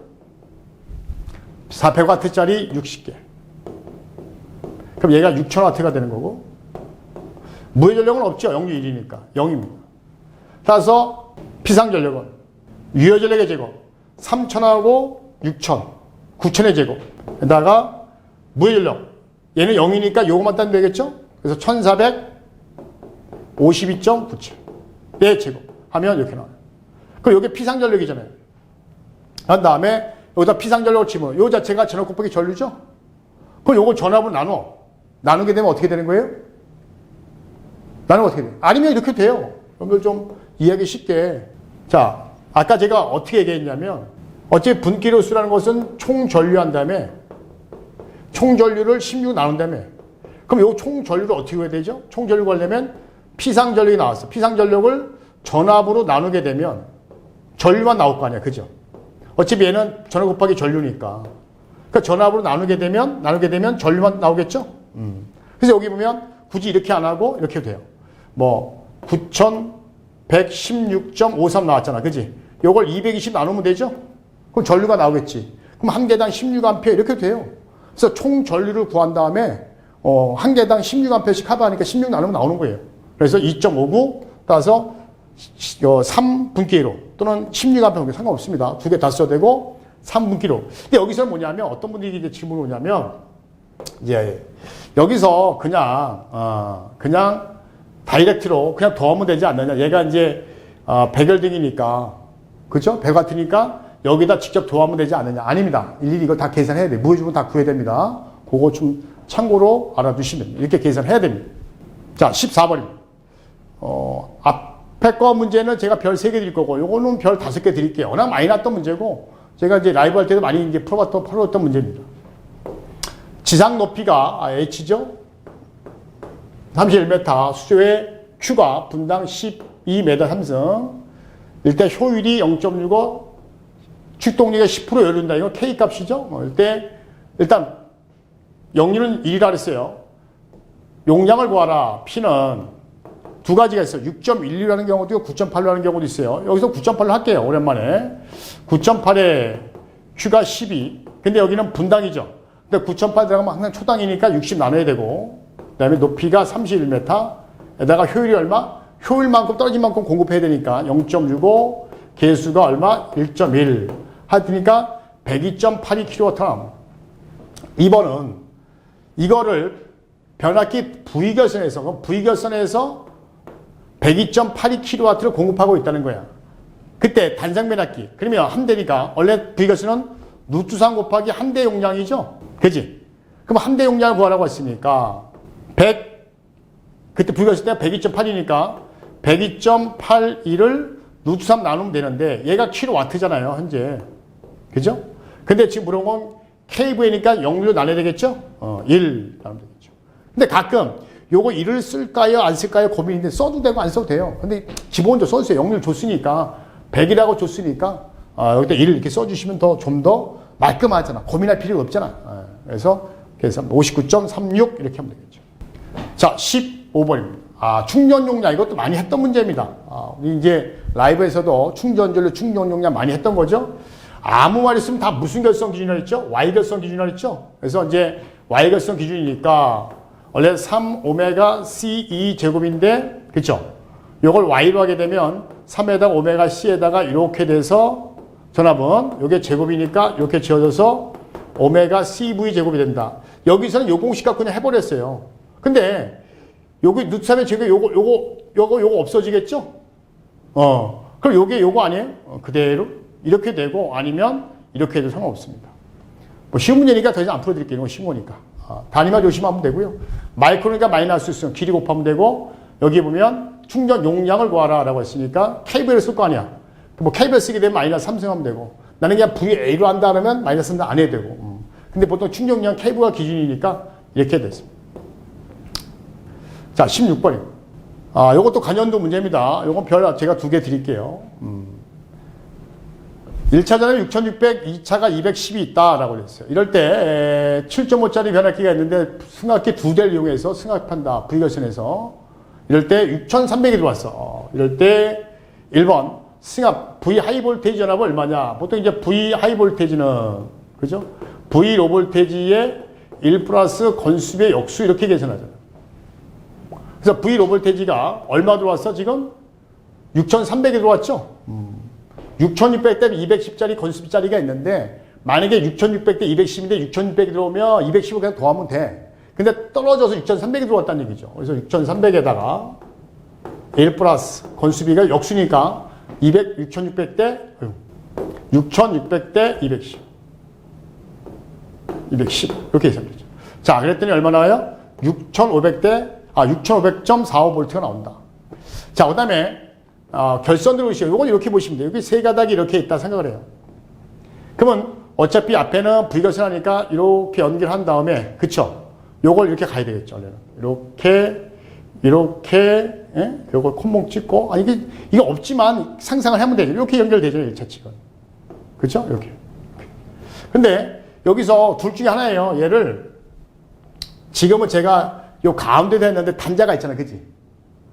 400W짜리 60개. 그럼 얘가 6000W가 되는 거고, 무효전력은 없죠. 역률 1이니까 0입니다. 따라서 피상전력은 유효전력의 제곱 3000하고 6000, 9000의 제곱에다가 무효전력 얘는 0이니까 요것만 따면 되겠죠? 그래서 1452.97 의 제곱 하면 이렇게 나와요. 그럼 이게 피상전력이잖아요. 그 다음에 여기다 피상전력을 치면 요 자체가 전압 곱하기 전류죠? 그럼 요거 전압을 나누게 되면 어떻게 되는 거예요? 나누면 어떻게 돼요? 아니면 이렇게 돼요. 여러분들 좀 이해하기 쉽게. 자, 아까 제가 어떻게 얘기했냐면 어차피 분기로 수라는 것은 총전류한 다음에 총전류를 16 나눈 다음에 그럼 요 총전류를 어떻게 해야 되죠? 총전류 하려면 피상전력이 나왔어. 피상전력을 전압으로 나누게 되면 전류만 나올 거 아니야. 그죠? 어차피 얘는 전압 곱하기 전류니까. 그러니까 전압으로 나누게 되면 전류만 나오겠죠? 그래서 여기 보면 굳이 이렇게 안 하고 이렇게 돼요. 뭐 9116.53 나왔잖아. 그지? 요걸 220 나누면 되죠? 그럼 전류가 나오겠지. 그럼 한 개당 16A 이렇게 돼요. 그래서 총 전류를 구한 다음에 한 개당 16A씩 하다하니까 16 나누면 나오는 거예요. 그래서 2.59 따라서 3분기로 또는 16A 상관없습니다. 두 개 다 써도 되고 3분기로. 근데 여기서는 뭐냐면 어떤 분들이 이제 질문이 오냐면 이제 여기서 그냥 다이렉트로 그냥 더하면 되지 않느냐. 얘가 이제 백열등이니까 그죠? 100W니까 여기다 직접 더하면 되지 않느냐. 아닙니다. 일일이 이거 다 계산해야 돼요. 무효주분 다 구해야 됩니다. 그거 좀 참고로 알아두시면 됩니다. 이렇게 계산해야 됩니다. 자, 14번입니다. 앞에 거 문제는 제가 별 3개 드릴 거고 요거는 별 5개 드릴게요. 워낙 많이 났던 문제고 제가 이제 라이브 할 때도 많이 이제 풀어봤던 문제입니다. 지상 높이가 H죠? 31m, 수조의 Q가 분당 12m 삼성. 일단 효율이 0.65, 출동력이 10% 열린다. 이거 K 값이죠? 일단 역률은 1이라 그랬어요. 용량을 구하라. P는 두 가지가 있어요. 6.12라는 경우도 있고 9.8로 하는 경우도 있어요. 여기서 9.8로 할게요. 오랜만에. 9.8에 Q가 12. 근데 여기는 분당이죠. 근데 9,800 들어가면 항상 초당이니까 60 나눠야 되고, 그 다음에 높이가 31m, 에다가 효율이 얼마? 효율만큼 떨어진 만큼 공급해야 되니까 0.65, 개수가 얼마? 1.1. 하여튼니까 102.82kW. 2번은 이거를 변압기 V결선에서, 그럼 V결선에서 102.82kW를 공급하고 있다는 거야. 그때 단상 변압기. 그러면 한 대니까 원래 V결선은 루트 3 곱하기 한 대 용량이죠. 그지? 그럼 한 대 용량을 구하라고 했으니까 100, 그때 V결선 때가 102.8이니까 102.81을 루트 3 나누면 되는데 얘가 킬로와트잖아요, 현재. 그죠? 근데 지금 물어본 건 KV니까 0로 나눠야 되겠죠? 1 나누면 되겠죠. 근데 가끔 요거 1을 쓸까요? 안 쓸까요? 고민인데 써도 되고 안 써도 돼요. 근데 기본적으로 써주세요. 0을 줬으니까 100이라고 줬으니까 여기다 1을 이렇게 써주시면 좀 더 말끔하잖아. 고민할 필요가 없잖아. 그래서 59.36 이렇게 하면 되겠죠. 자, 15번입니다. 충전 용량. 이것도 많이 했던 문제입니다. 우리 이제 라이브에서도 충전전류 충전 용량 많이 했던 거죠. 아무 말 있으면 다 무슨 결성 기준이라 했죠? Y결성 기준이라 했죠? 그래서 이제 Y결성 기준이니까 원래 3오메가 C2 제곱인데, 그쵸? 요걸 Y로 하게 되면 3에다가 오메가 C에다가 이렇게 돼서 전압은 요게 제곱이니까 이렇게 지어져서 오메가 CV 제곱이 된다. 여기서는 요 공식 갖고 그냥 해버렸어요. 근데 여기 루트 3의 제곱 요거 없어지겠죠? 그럼 요게 요거 아니에요? 그대로 이렇게 되고 아니면 이렇게 해도 상관없습니다. 뭐 쉬운 문제니까 더 이상 안 풀어드릴게요. 이거 쉬운 거니까. 단위만 조심하면 되고요. 마이크로니까 마이너스 있으면 길이 곱하면 되고, 여기 보면 충전 용량을 구하라 라고 했으니까 KV를 쓸 거 아니야. 뭐 KV를 쓰게 되면 마이너스 3승하면 되고, 나는 그냥 VA로 한다 그러면 마이너스 3 안 해도 되고. 근데 보통 충전 용량 KV가 기준이니까 이렇게 됐습니다. 자, 16번입니다. 요것도 간연도 문제입니다. 요건 별 제가 2개 드릴게요. 1차전에 6600, 2차가 210이 있다라고 그랬어요. 이럴 때 7.5짜리 변압기가 있는데 승합기 2대를 이용해서 승합한다. V결선에서. 이럴 때 6300이 들어왔어. 이럴 때 1번 승합 V 하이 볼테이지 전압은 얼마냐? 보통 이제 V 하이 볼테이지는 그죠? V 로 볼테이지의 1 플러스 건수의 역수 이렇게 계산하잖아요. 그래서 V 로 볼테이지가 얼마 들어왔어? 지금 6300이 들어왔죠? 6600 대 210짜리 건수비짜리가 있는데 만약에 6600 대 210인데 6600이 들어오면 210을 그냥 더하면 돼. 근데 떨어져서 6300이 들어왔다는 얘기죠. 그래서 6300에다가 1 플러스 건수비가 역수니까 6600 대 6600 대 210 이렇게 계산되죠. 자, 그랬더니 얼마 나와요? 6500.45V가 나온다. 자, 그 다음에 결선 들어오시죠. 이건 이렇게 보시면 돼요. 여기 세 가닥이 이렇게 있다 생각을 해요. 그러면 어차피 앞에는 V결선 하니까 이렇게 연결한 다음에, 그쵸? 요걸 이렇게 가야 되겠죠. 이렇게, 예? 요걸 콧목 찍고, 이게 없지만 상상을 하면 되죠. 이렇게 연결되죠. 1차측은. 그쵸? 이렇게. 근데 여기서 둘 중에 하나예요. 얘를, 지금은 제가 요 가운데도 했는데 단자가 있잖아. 그치?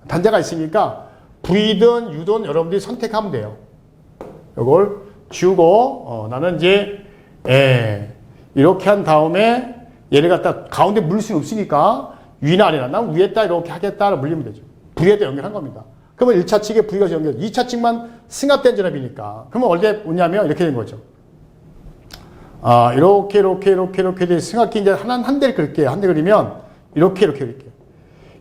단자가 있으니까 V든 U든 여러분들이 선택하면 돼요. 이걸 지우고 나는 이제 이렇게 한 다음에 얘를 갖다 가운데 물릴 수는 없으니까 위나 아래나 난 위에다 이렇게 하겠다 물리면 되죠. V에다 연결한 겁니다. 그러면 1차 측에 V가 연결, 2차 측만 승합된 전압이니까 그러면 원래 뭐냐면 이렇게 된 거죠. 이렇게 돼 승합기 이제 한 대를 그릴게요. 한 대 그리면 이렇게 그릴게요.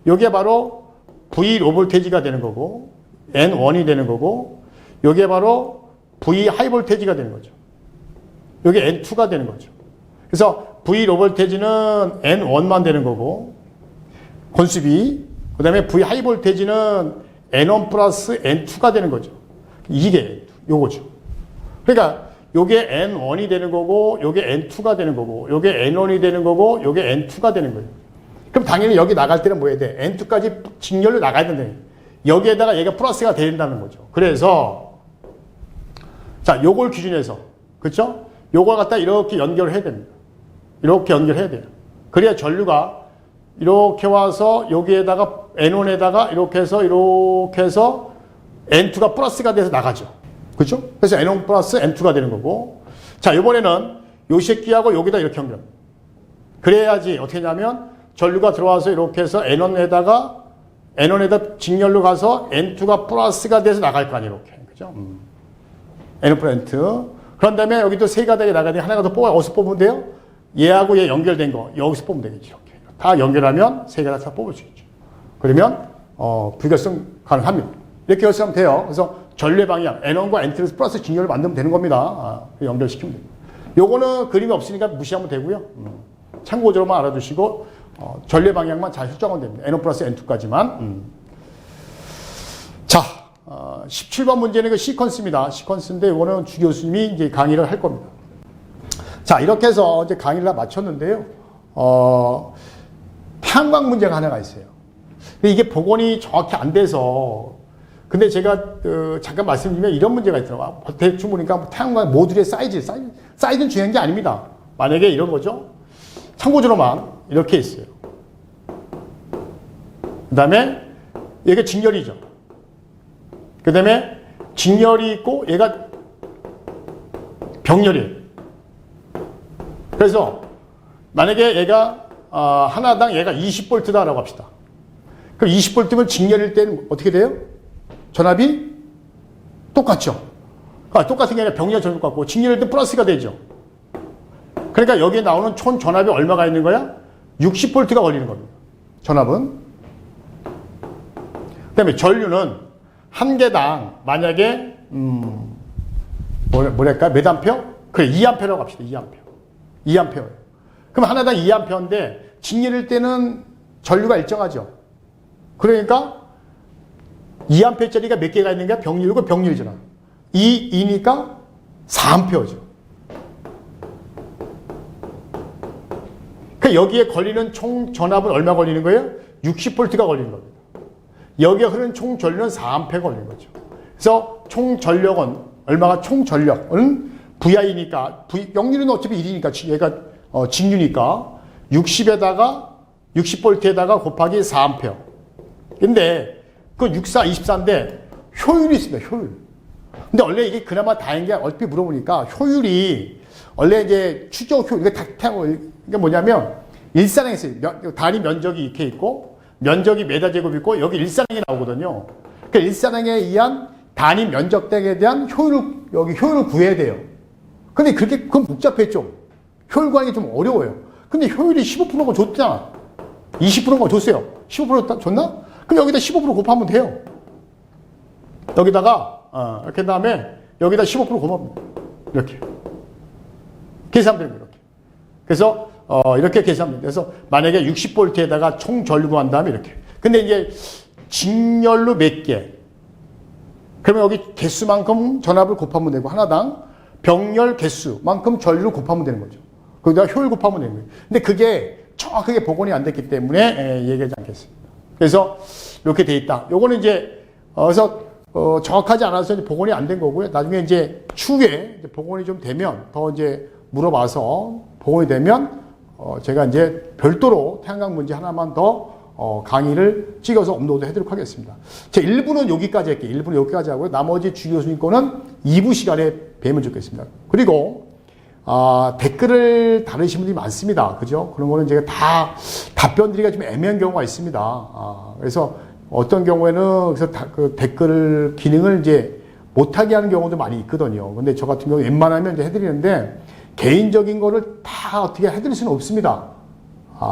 이게 바로 V 로 볼테이지가 되는 거고 N1이 되는 거고 이게 바로 V 하이 볼테이지가 되는 거죠. 이게 N2가 되는 거죠. 그래서 V 로 볼테이지는 N1만 되는 거고 건수비 그 다음에 V 하이 볼테이지는 N1 플러스 N2가 되는 거죠. 이게 요거죠. 그러니까 요게 N1이 되는 거고 요게 N2가 되는 거고 요게 N1이 되는 거고 요게 N2가 되는 거예요. 그럼 당연히 여기 나갈 때는 뭐 해야 돼? N2까지 직렬로 나가야 된다. 여기에다가 얘가 플러스가 된다는 거죠. 그래서 자, 요걸 기준해서 그렇죠? 요걸 갖다 이렇게 연결을 해야 됩니다. 이렇게 연결해야 돼요. 그래야 전류가 이렇게 와서 여기에다가 N1에다가 이렇게 해서 N2가 플러스가 돼서 나가죠. 그렇죠? 그래서 N1 플러스 N2가 되는 거고 자, 이번에는 요 새끼하고 여기다 이렇게 연결합니다. 그래야지 어떻게 하냐면 전류가 들어와서 이렇게 해서 N1에다 직렬로 가서 N2가 플러스가 돼서 나갈 거 아니에요. 이렇게. 그죠? N 플러스 N2. 그런 다음에 여기도 세 가닥이 나가니 하나가 더 뽑아요. 어디서 뽑으면 돼요? 얘하고 얘 연결된 거 여기서 뽑으면 되겠죠. 이렇게. 다 연결하면 세 가닥 다 뽑을 수 있죠. 그러면 불결성 가능합니다. 이렇게 결성하면 돼요. 그래서 전류의 방향 N1과 N2를 플러스 직렬을 만들면 되는 겁니다. 연결시키면 됩니다. 요거는 그림이 없으니까 무시하면 되고요. 참고적으로만 알아두시고 전류의 방향만 잘 설정하면 됩니다. N1 플러스 N2까지만. 자, 17번 문제는 그 시퀀스입니다. 시퀀스인데 이거는 주 교수님이 이제 강의를 할 겁니다. 자, 이렇게 해서 이제 강의를 다 마쳤는데요. 태양광 문제가 하나가 있어요. 근데 이게 복원이 정확히 안 돼서 근데 제가 잠깐 말씀드리면 이런 문제가 있더라고요. 대충 보니까 태양광 모듈의 사이즈는 중요한 게 아닙니다. 만약에 이런 거죠. 참고적으로만 이렇게 있어요. 그 다음에 얘가 직렬이죠. 그 다음에 직렬이 있고 얘가 병렬이에요. 그래서 만약에 얘가 하나당 얘가 20V다라고 합시다. 그럼 20V면 직렬일 때는 어떻게 돼요? 전압이 똑같죠. 똑같은 게 아니라 병렬 전압 같고 직렬일 때 플러스가 되죠. 그러니까 여기에 나오는 총 전압이 얼마가 있는 거야? 60V가 걸리는 겁니다. 전압은. 그 다음에 전류는 한 개당 만약에 뭐랄까 몇 암페어? 그래 2암페어라고 합시다. 2암페어예요. 그럼 하나당 2암페어인데 직렬일 때는 전류가 일정하죠. 그러니까 2암페어짜리가 몇 개가 있는 게 병렬이고 병렬이잖아. 2니까 4암페어죠. 그러니까 여기에 걸리는 총 전압은 얼마 걸리는 거예요? 60V가 걸리는 겁니다. 여기에 흐르는 총 전류는 4A가 걸리는 거죠. 그래서 총 전력은 얼마가 총 전력은 VI니까 역률은 어차피 1이니까 얘가 직류니까 60V에다가 곱하기 4A. 근데 그 64, 24인데 효율이 있습니다. 효율. 근데 원래 이게 그나마 다행인 게 얼핏 물어보니까 효율이 원래 이제 추적 효율, 이게 뭐냐면 일산항에서 단위 면적이 이렇게 있고 면적이 메다제곱 있고 여기 일산항이 나오거든요. 그러니까 일산항에 의한 단위 면적에 대한 효율을 구해야 돼요. 근데 그건 복잡해 좀. 효율 구하기 좀 어려워요. 근데 효율이 15%가 줬잖아. 20%가 줬어요. 15% 줬나? 그럼 여기다 15% 곱하면 돼요. 여기다가 이렇게 한 다음에 여기다 15% 곱하면 이렇게 계산하면 됩니다. 이렇게. 그래서 이렇게 계산합니다. 그래서 만약에 60V에다가 총 전류 구한 다음에 이렇게. 근데 이제 직렬로 몇 개. 그러면 여기 개수만큼 전압을 곱하면 되고 하나당 병렬 개수만큼 전류를 곱하면 되는 거죠. 거기다가 효율 곱하면 되는 거예요. 근데 그게 정확하게 복원이 안 됐기 때문에 얘기하지 않겠습니다. 그래서 이렇게 돼 있다. 요거는 이제 그래서 정확하지 않아서 복원이 안 된 거고요. 나중에 이제 추후에 복원이 좀 되면 더 이제 물어봐서 복원이 되면 제가 이제 별도로 태양광 문제 하나만 더 강의를 찍어서 업로드 해드리도록 하겠습니다. 제 1부는 여기까지 할게요. 1부는 여기까지 하고요. 나머지 주 교수님 거는 2부 시간에 뵈면 좋겠습니다. 그리고 댓글을 다루신 분들이 많습니다. 그죠? 그런 거는 제가 다 답변 드리기가 좀 애매한 경우가 있습니다. 그래서 어떤 경우에는 그래서 그 댓글 기능을 이제 못하게 하는 경우도 많이 있거든요. 근데 저 같은 경우 웬만하면 이제 해드리는데 개인적인 거를 다 어떻게 해드릴 수는 없습니다.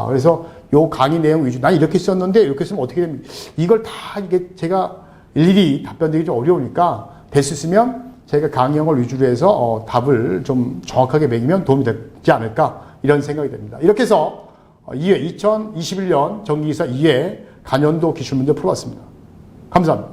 그래서 요 강의 내용 위주, 난 이렇게 썼는데 이렇게 쓰면 어떻게 됩니까? 이걸 다 이게 제가 일일이 답변 드리기 좀 어려우니까 될 수 있으면 제가 강의형을 위주로 해서 답을 좀 정확하게 매기면 도움이 되지 않을까 이런 생각이 됩니다. 이렇게 해서 2회 2021년 전기기사 2회 간연도 기출문제 풀어봤습니다. 감사합니다.